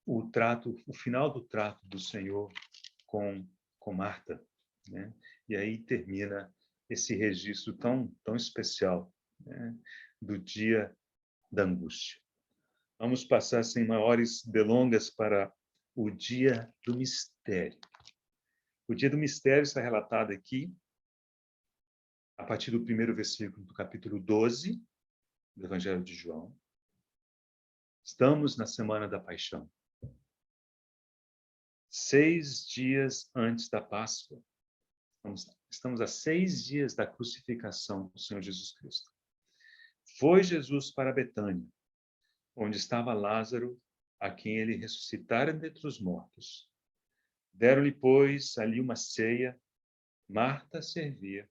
o final do trato do Senhor com Marta, né? E aí termina esse registro tão especial, né, do dia da angústia. Vamos passar sem maiores delongas para o dia do mistério. O dia do mistério está relatado aqui a partir do primeiro versículo do capítulo 12 do Evangelho de João. Estamos na Semana da Paixão. 6 dias antes da Páscoa. Estamos a 6 dias da crucificação do Senhor Jesus Cristo. Foi Jesus para Betânia, onde estava Lázaro, a quem ele ressuscitara dentre os mortos. Deram-lhe, pois, ali uma ceia. Marta servia,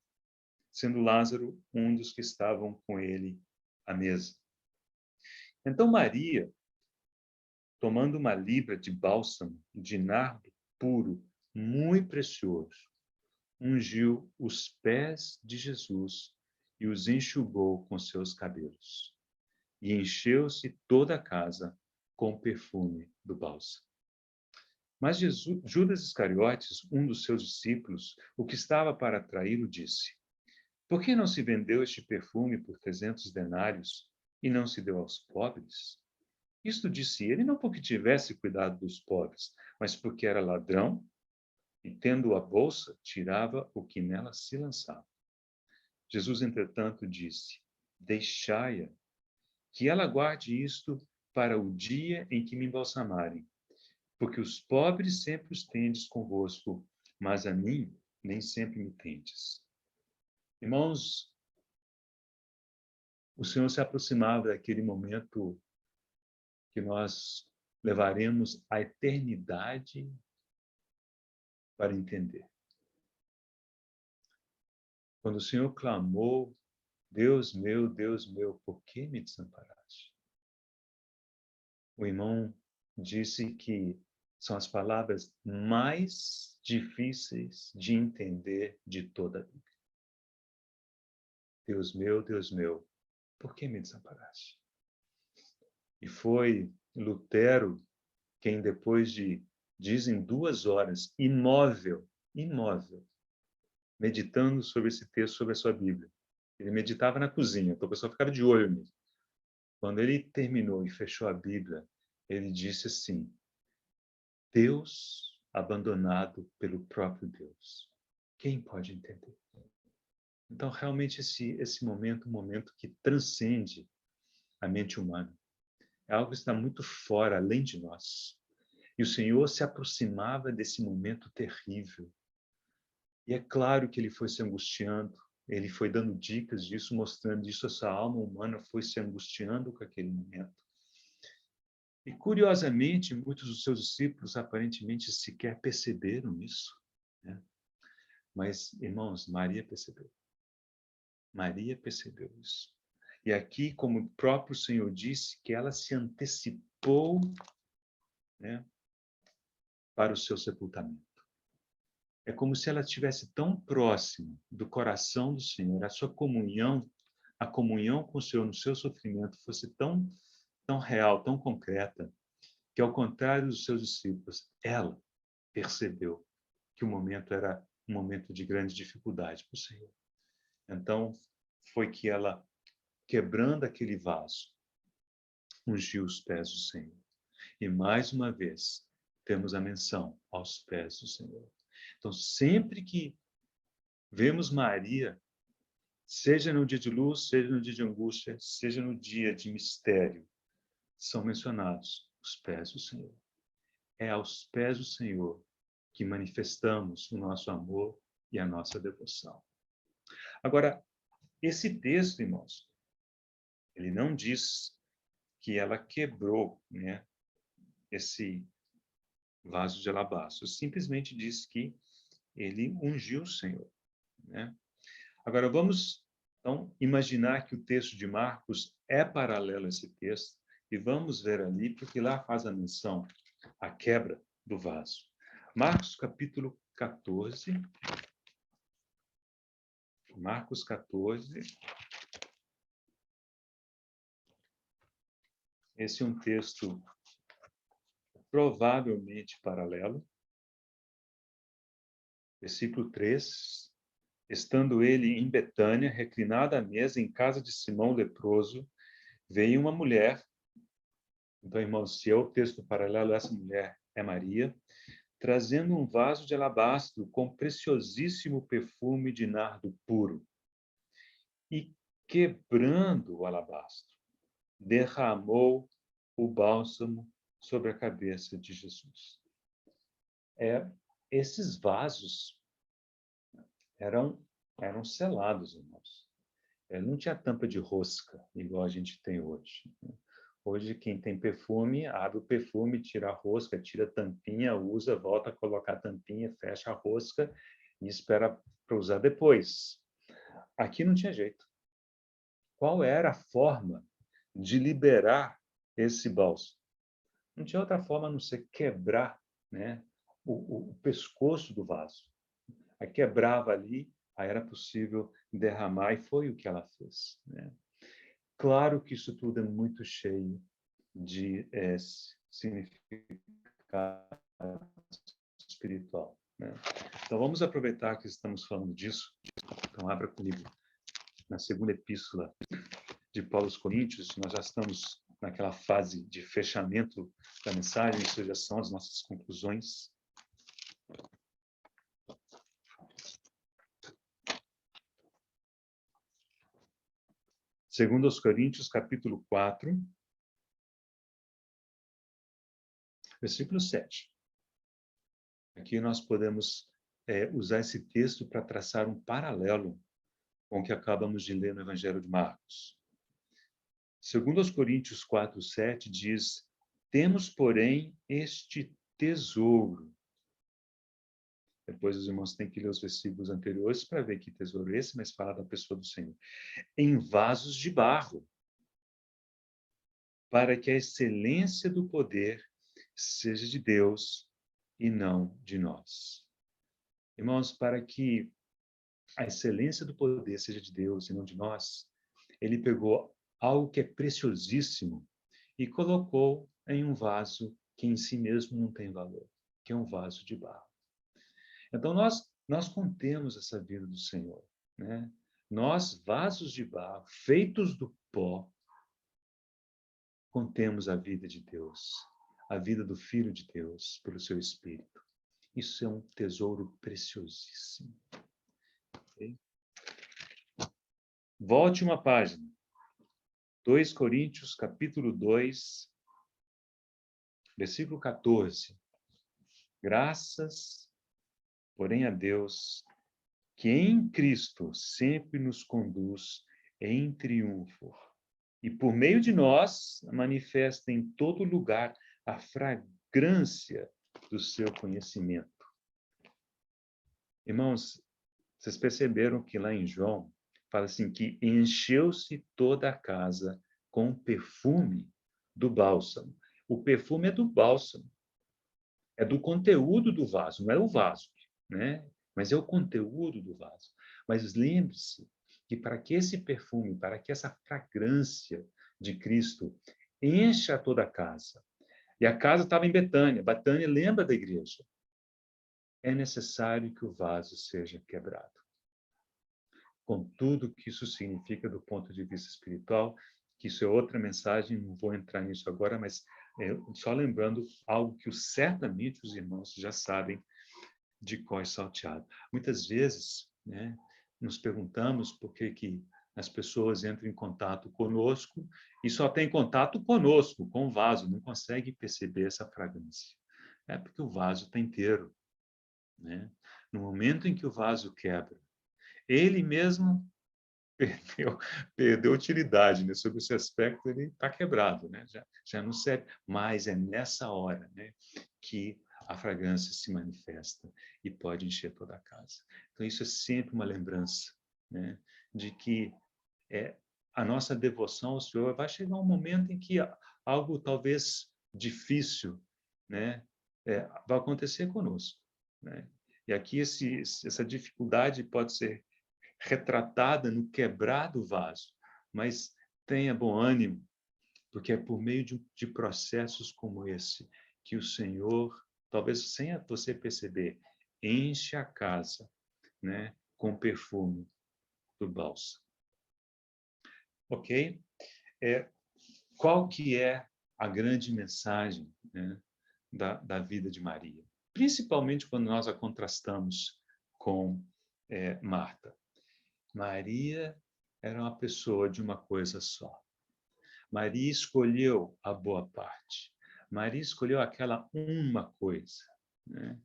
sendo Lázaro um dos que estavam com ele à mesa. Então Maria, tomando uma libra de bálsamo de nardo puro, muito precioso, ungiu os pés de Jesus e os enxugou com seus cabelos. E encheu-se toda a casa com o perfume do bálsamo. Mas Judas Iscariotes, um dos seus discípulos, o que estava para traí-lo, disse, por que não se vendeu este perfume por 300 denários e não se deu aos pobres? Isto disse ele não porque tivesse cuidado dos pobres, mas porque era ladrão e, tendo a bolsa, tirava o que nela se lançava. Jesus, entretanto, disse, deixai-a, que ela guarde isto para o dia em que me embalsamarem, porque os pobres sempre os tendes convosco, mas a mim nem sempre me tendes. Irmãos, o Senhor se aproximava daquele momento que nós levaremos a eternidade para entender. Quando o Senhor clamou, Deus meu, por que me desamparaste? O irmão disse que são as palavras mais difíceis de entender de toda a Bíblia. Deus meu, por que me desamparaste? E foi Lutero, quem depois de, dizem, 2 horas, imóvel, meditando sobre esse texto, sobre a sua Bíblia. Ele meditava na cozinha, então o pessoal ficava de olho nisso. Quando ele terminou e fechou a Bíblia, ele disse assim: Deus abandonado pelo próprio Deus. Quem pode entender? Então, realmente, esse momento, um momento que transcende a mente humana. É algo que está muito fora, além de nós. E o Senhor se aproximava desse momento terrível. E é claro que ele foi se angustiando, ele foi dando dicas disso, mostrando isso, essa alma humana foi se angustiando com aquele momento. E, curiosamente, muitos dos seus discípulos aparentemente sequer perceberam isso, né? Mas, irmãos, Maria percebeu. Maria percebeu isso. E aqui, como o próprio Senhor disse, que ela se antecipou, né, para o seu sepultamento. É como se ela estivesse tão próxima do coração do Senhor, a sua comunhão, a comunhão com o Senhor no seu sofrimento fosse tão, tão real, tão concreta, que ao contrário dos seus discípulos, ela percebeu que o momento era um momento de grande dificuldade para o Senhor. Então, foi que ela, quebrando aquele vaso, ungiu os pés do Senhor. E mais uma vez, temos a menção aos pés do Senhor. Então, sempre que vemos Maria, seja no dia de luz, seja no dia de angústia, seja no dia de mistério, são mencionados os pés do Senhor. É aos pés do Senhor que manifestamos o nosso amor e a nossa devoção. Agora, esse texto, irmãos, ele não diz que ela quebrou, né, esse vaso de alabastro. Simplesmente diz que ele ungiu o Senhor, né? Agora, vamos, então, imaginar que o texto de Marcos é paralelo a esse texto e vamos ver ali, porque lá faz a menção à quebra do vaso. Marcos, capítulo 14. Marcos 14. Esse é um texto provavelmente paralelo. Versículo 3. Estando ele em Betânia, reclinado à mesa em casa de Simão leproso, veio uma mulher. Então, irmãos, se é o texto paralelo, essa mulher é Maria, trazendo um vaso de alabastro com preciosíssimo perfume de nardo puro. E, quebrando o alabastro, derramou o bálsamo sobre a cabeça de Jesus. Esses vasos eram selados, irmãos. Não tinha tampa de rosca, igual a gente tem hoje. Hoje, quem tem perfume, abre o perfume, tira a rosca, tira a tampinha, usa, volta a colocar a tampinha, fecha a rosca e espera para usar depois. Aqui não tinha jeito. Qual era a forma de liberar esse bálsamo? Não tinha outra forma a não ser quebrar, né, o pescoço do vaso. Aí quebrava ali, aí era possível derramar, e foi o que ela fez, né? Claro que isso tudo é muito cheio de significado espiritual, né? Então, vamos aproveitar que estamos falando disso. Então, abra comigo na segunda epístola de Paulo aos Coríntios. Nós já estamos naquela fase de fechamento da mensagem, isso já são as nossas conclusões. Segundo aos Coríntios, capítulo 4, versículo 7. Aqui nós podemos usar esse texto para traçar um paralelo com o que acabamos de ler no Evangelho de Marcos. Segundo aos Coríntios 4, 7, diz: temos, porém, este tesouro. Depois os irmãos têm que ler os versículos anteriores para ver que tesouro é esse, mas fala da pessoa do Senhor. Em vasos de barro, para que a excelência do poder seja de Deus e não de nós. Irmãos, para que a excelência do poder seja de Deus e não de nós, ele pegou algo que é preciosíssimo e colocou em um vaso que em si mesmo não tem valor, que é um vaso de barro. Então, nós contemos essa vida do Senhor, né? Nós, vasos de barro, feitos do pó, contemos a vida de Deus, a vida do Filho de Deus, pelo seu Espírito. Isso é um tesouro preciosíssimo. Okay? Volte uma página. 2 Coríntios, capítulo 2, versículo 14. Graças, porém, a Deus, que em Cristo sempre nos conduz em triunfo, e por meio de nós manifesta em todo lugar a fragrância do seu conhecimento. Irmãos, vocês perceberam que lá em João, fala assim que encheu-se toda a casa com o perfume do bálsamo. O perfume é do bálsamo, é do conteúdo do vaso, não é o vaso, né? Mas é o conteúdo do vaso. Mas lembre-se que para que esse perfume, para que essa fragrância de Cristo encha toda a casa, e a casa estava em Betânia, Betânia lembra da igreja, é necessário que o vaso seja quebrado. Com tudo que isso significa do ponto de vista espiritual, que isso é outra mensagem, não vou entrar nisso agora, mas só lembrando algo que certamente os irmãos já sabem de cor e salteado. Muitas vezes, né, nos perguntamos por que as pessoas entram em contato conosco e só tem contato conosco, com o vaso, não consegue perceber essa fragrância. É porque o vaso está inteiro, né? No momento em que o vaso quebra, ele mesmo perdeu utilidade, né? Sobre esse aspecto, ele está quebrado, né? Já não serve. Mas é nessa hora, né, que a fragrância se manifesta e pode encher toda a casa. Então, isso é sempre uma lembrança, né, de que a nossa devoção ao Senhor vai chegar um momento em que algo talvez difícil, né, vai acontecer conosco, né? E aqui essa dificuldade pode ser retratada no quebrar do vaso, mas tenha bom ânimo, porque é por meio de processos como esse que o Senhor, talvez sem você perceber, enche a casa, né, com perfume do bálsamo. Ok? Qual que é a grande mensagem, né, da vida de Maria? Principalmente quando nós a contrastamos com Marta. Maria era uma pessoa de uma coisa só. Maria escolheu a boa parte. Maria escolheu aquela uma coisa, né,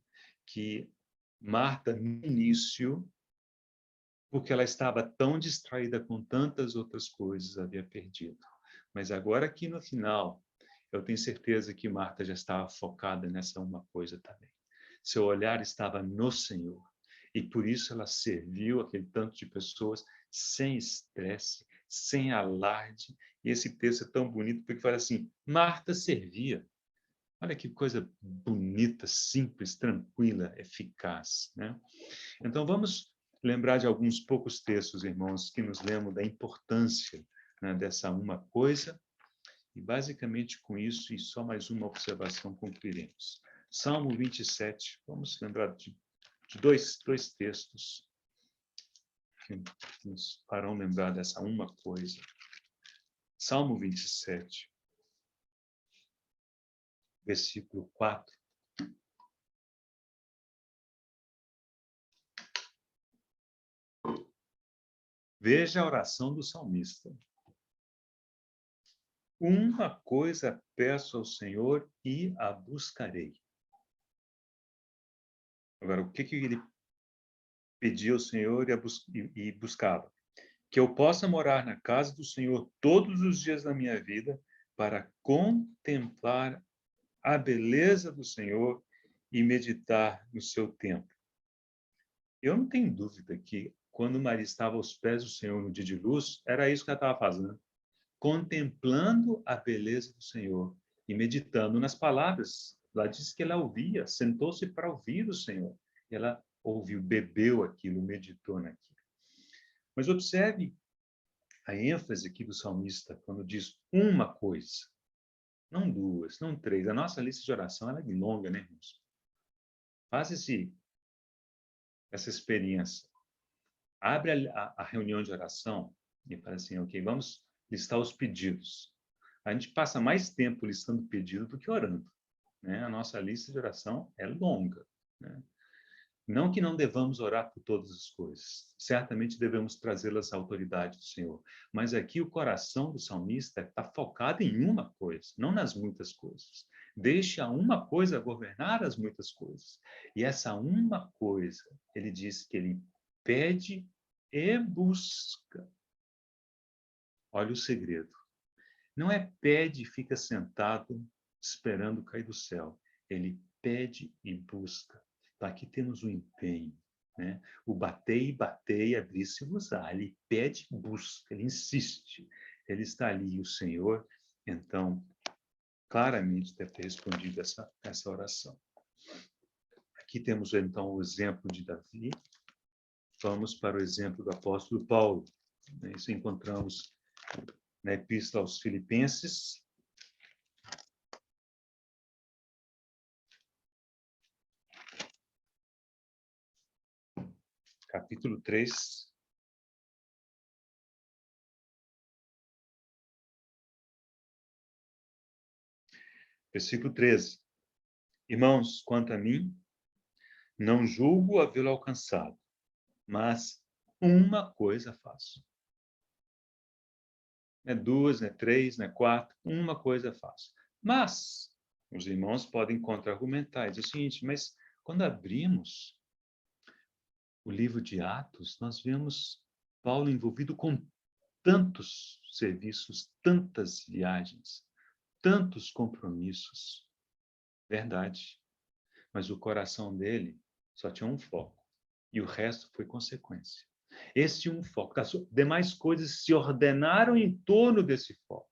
que Marta, no início, porque ela estava tão distraída com tantas outras coisas, havia perdido. Mas agora aqui no final, eu tenho certeza que Marta já estava focada nessa uma coisa também. Seu olhar estava no Senhor. E por isso ela serviu aquele tanto de pessoas sem estresse, sem alarde. E esse texto é tão bonito porque fala assim, Marta servia. Olha que coisa bonita, simples, tranquila, eficaz, né? Então vamos lembrar de alguns poucos textos, irmãos, que nos lembram da importância, né, dessa uma coisa. E basicamente com isso, e só mais uma observação concluiremos. Salmo 27, vamos lembrar de dois textos que nos farão lembrar dessa uma coisa. Salmo 27, versículo 4. Veja a oração do salmista. Uma coisa peço ao Senhor e a buscarei. Agora, o que ele pedia ao Senhor e buscava? Que eu possa morar na casa do Senhor todos os dias da minha vida para contemplar a beleza do Senhor e meditar no seu templo. Eu não tenho dúvida que quando Maria estava aos pés do Senhor no dia de luz, era isso que ela estava fazendo, contemplando a beleza do Senhor e meditando nas palavras. Ela disse que ela ouvia, sentou-se para ouvir o Senhor. E ela ouviu, bebeu aquilo, meditou naquilo. Mas observe a ênfase aqui do salmista, quando diz uma coisa. Não duas, não três. A nossa lista de oração ela é longa, né, irmãos? Faça essa experiência. Abre a reunião de oração e fala assim, ok, vamos listar os pedidos. A gente passa mais tempo listando pedido do que orando, né? A nossa lista de oração é longa, né? Não que não devamos orar por todas as coisas. Certamente devemos trazê-las à autoridade do Senhor. Mas aqui o coração do salmista está focado em uma coisa, não nas muitas coisas. Deixe a uma coisa governar as muitas coisas. E essa uma coisa, ele diz que ele pede e busca. Olha o segredo. Não é pede e fica sentado esperando cair do céu. Ele pede e busca. Então, aqui temos o empenho, né? O batei, abrir-se-vos-á. Ele pede e busca, ele insiste. Ele está ali, e o Senhor, então, claramente deve ter respondido essa oração. Aqui temos, então, o exemplo de Davi. Vamos para o exemplo do apóstolo Paulo. Isso encontramos na Epístola aos Filipenses, capítulo 3, versículo 13. Irmãos, quanto a mim, não julgo havê-lo alcançado, mas uma coisa faço. Não é duas, não é três, não é quatro, uma coisa faço. Mas os irmãos podem contra-argumentar e dizer o seguinte, mas quando abrimos o livro de Atos, nós vemos Paulo envolvido com tantos serviços, tantas viagens, tantos compromissos. Verdade. Mas o coração dele só tinha um foco. E o resto foi consequência. Esse um foco. As demais coisas se ordenaram em torno desse foco.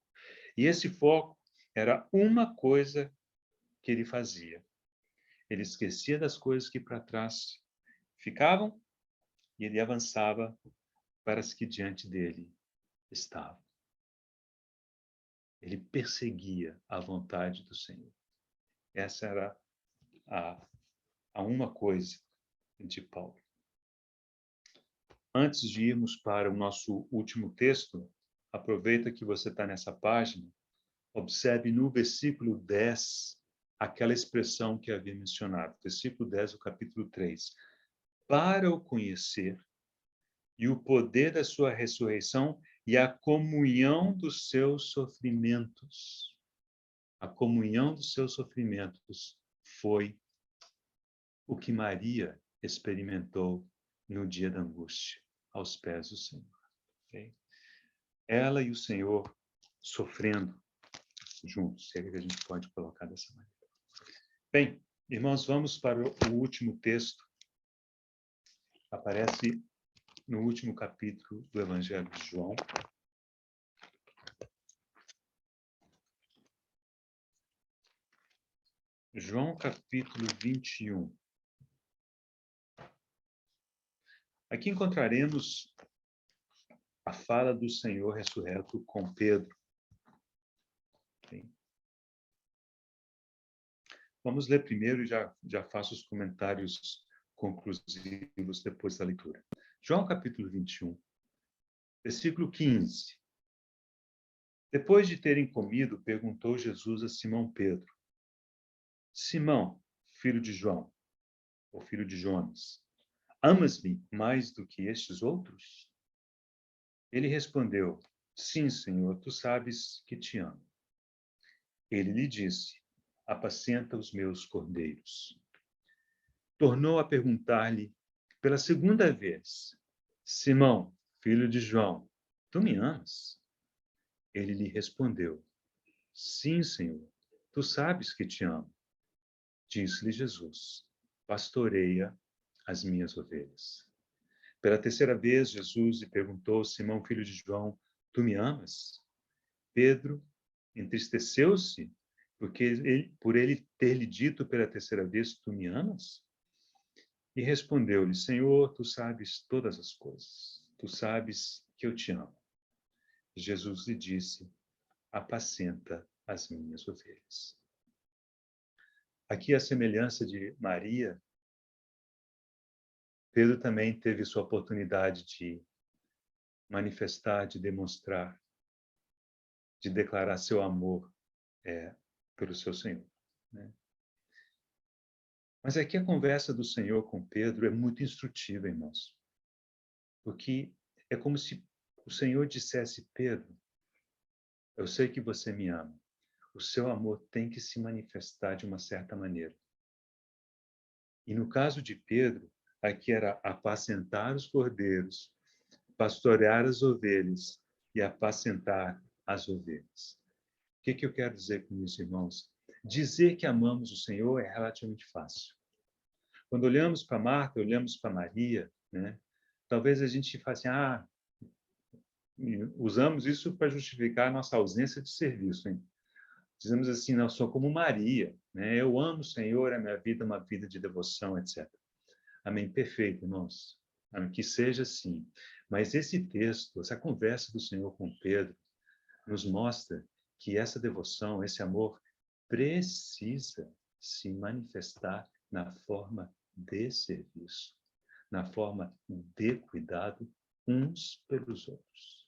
E esse foco era uma coisa que ele fazia. Ele esquecia das coisas que para trás ficavam e ele avançava para as que diante dele estavam. Ele perseguia a vontade do Senhor. Essa era a uma coisa de Paulo. Antes de irmos para o nosso último texto, aproveita que você está nessa página, observe no versículo 10 aquela expressão que havia mencionado, versículo 10 do capítulo 3. Para o conhecer e o poder da sua ressurreição e a comunhão dos seus sofrimentos. A comunhão dos seus sofrimentos foi o que Maria experimentou no dia da angústia, aos pés do Senhor. Okay? Ela e o Senhor sofrendo juntos, se é que a gente pode colocar dessa maneira. Bem, irmãos, vamos para o último texto. Aparece no último capítulo do Evangelho de João. João, capítulo 21. Aqui encontraremos a fala do Senhor ressurreto com Pedro. Vamos ler primeiro e já faço os comentários conclusivos depois da leitura. João capítulo 21, versículo 15. Depois de terem comido, perguntou Jesus a Simão Pedro: Simão, filho de João, ou filho de Jonas, amas-me mais do que estes outros? Ele respondeu: Sim, Senhor, tu sabes que te amo. Ele lhe disse: Apacenta os meus cordeiros. Tornou a perguntar-lhe pela segunda vez: Simão, filho de João, tu me amas? Ele lhe respondeu: Sim, Senhor, tu sabes que te amo. Disse-lhe Jesus: Pastoreia as minhas ovelhas. Pela terceira vez, Jesus lhe perguntou: Simão, filho de João, tu me amas? Pedro entristeceu-se por ele ter lhe dito pela terceira vez: Tu me amas? E respondeu-lhe: Senhor, tu sabes todas as coisas. Tu sabes que eu te amo. Jesus lhe disse: Apacenta as minhas ovelhas. Aqui, a semelhança de Maria, Pedro também teve sua oportunidade de manifestar, de demonstrar, de declarar seu amor pelo seu Senhor, né? Mas aqui a conversa do Senhor com Pedro é muito instrutiva, irmãos. Porque é como se o Senhor dissesse: Pedro, eu sei que você me ama. O seu amor tem que se manifestar de uma certa maneira. E no caso de Pedro, aqui era apacentar os cordeiros, pastorear as ovelhas e apacentar as ovelhas. O que eu quero dizer com isso, irmãos? Dizer que amamos o Senhor é relativamente fácil. Quando olhamos para Marta, olhamos para Maria, né? Talvez a gente fale assim: usamos isso para justificar a nossa ausência de serviço, hein? Dizemos assim: não, sou como Maria, né? Eu amo o Senhor, a minha vida é uma vida de devoção, etc. Amém? Perfeito, irmãos. Amém? Que seja assim. Mas esse texto, essa conversa do Senhor com Pedro, nos mostra que essa devoção, esse amor, precisa se manifestar na forma de serviço, na forma de cuidado uns pelos outros.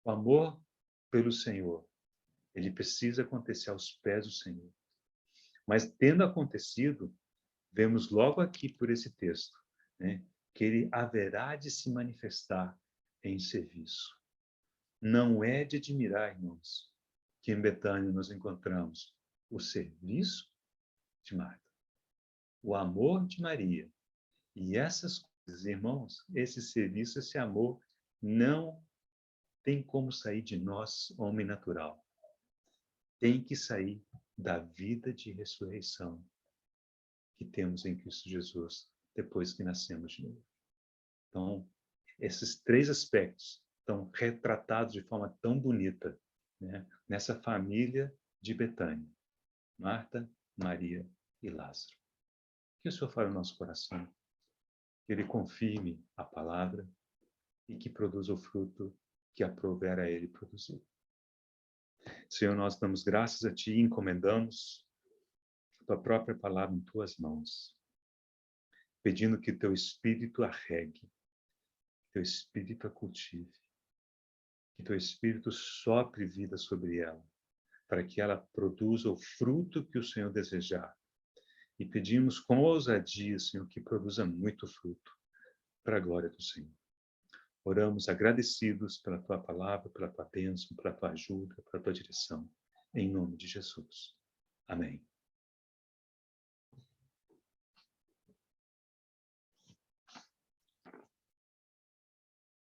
O amor pelo Senhor, ele precisa acontecer aos pés do Senhor. Mas, tendo acontecido, vemos logo aqui por esse texto, né, que ele haverá de se manifestar em serviço. Não é de admirar, irmãos, que em Betânia nós encontramos o serviço de Marta, o amor de Maria. E essas coisas, irmãos, esse serviço, esse amor, não tem como sair de nós, homem natural. Tem que sair da vida de ressurreição que temos em Cristo Jesus, depois que nascemos de novo. Então, esses três aspectos estão retratados de forma tão bonita, né, nessa família de Betânia: Marta, Maria e Lázaro. Que o Senhor fale no nosso coração, que Ele confirme a palavra e que produza o fruto que aprouver a Ele produzir. Senhor, nós damos graças a Ti e encomendamos a Tua própria palavra em Tuas mãos, pedindo que Teu Espírito a regue, Teu Espírito a cultive, que Teu Espírito sopre vida sobre ela, para que ela produza o fruto que o Senhor desejar. E pedimos com ousadia, Senhor, que produza muito fruto, para a glória do Senhor. Oramos agradecidos pela Tua palavra, pela Tua bênção, pela Tua ajuda, pela Tua direção. Em nome de Jesus. Amém.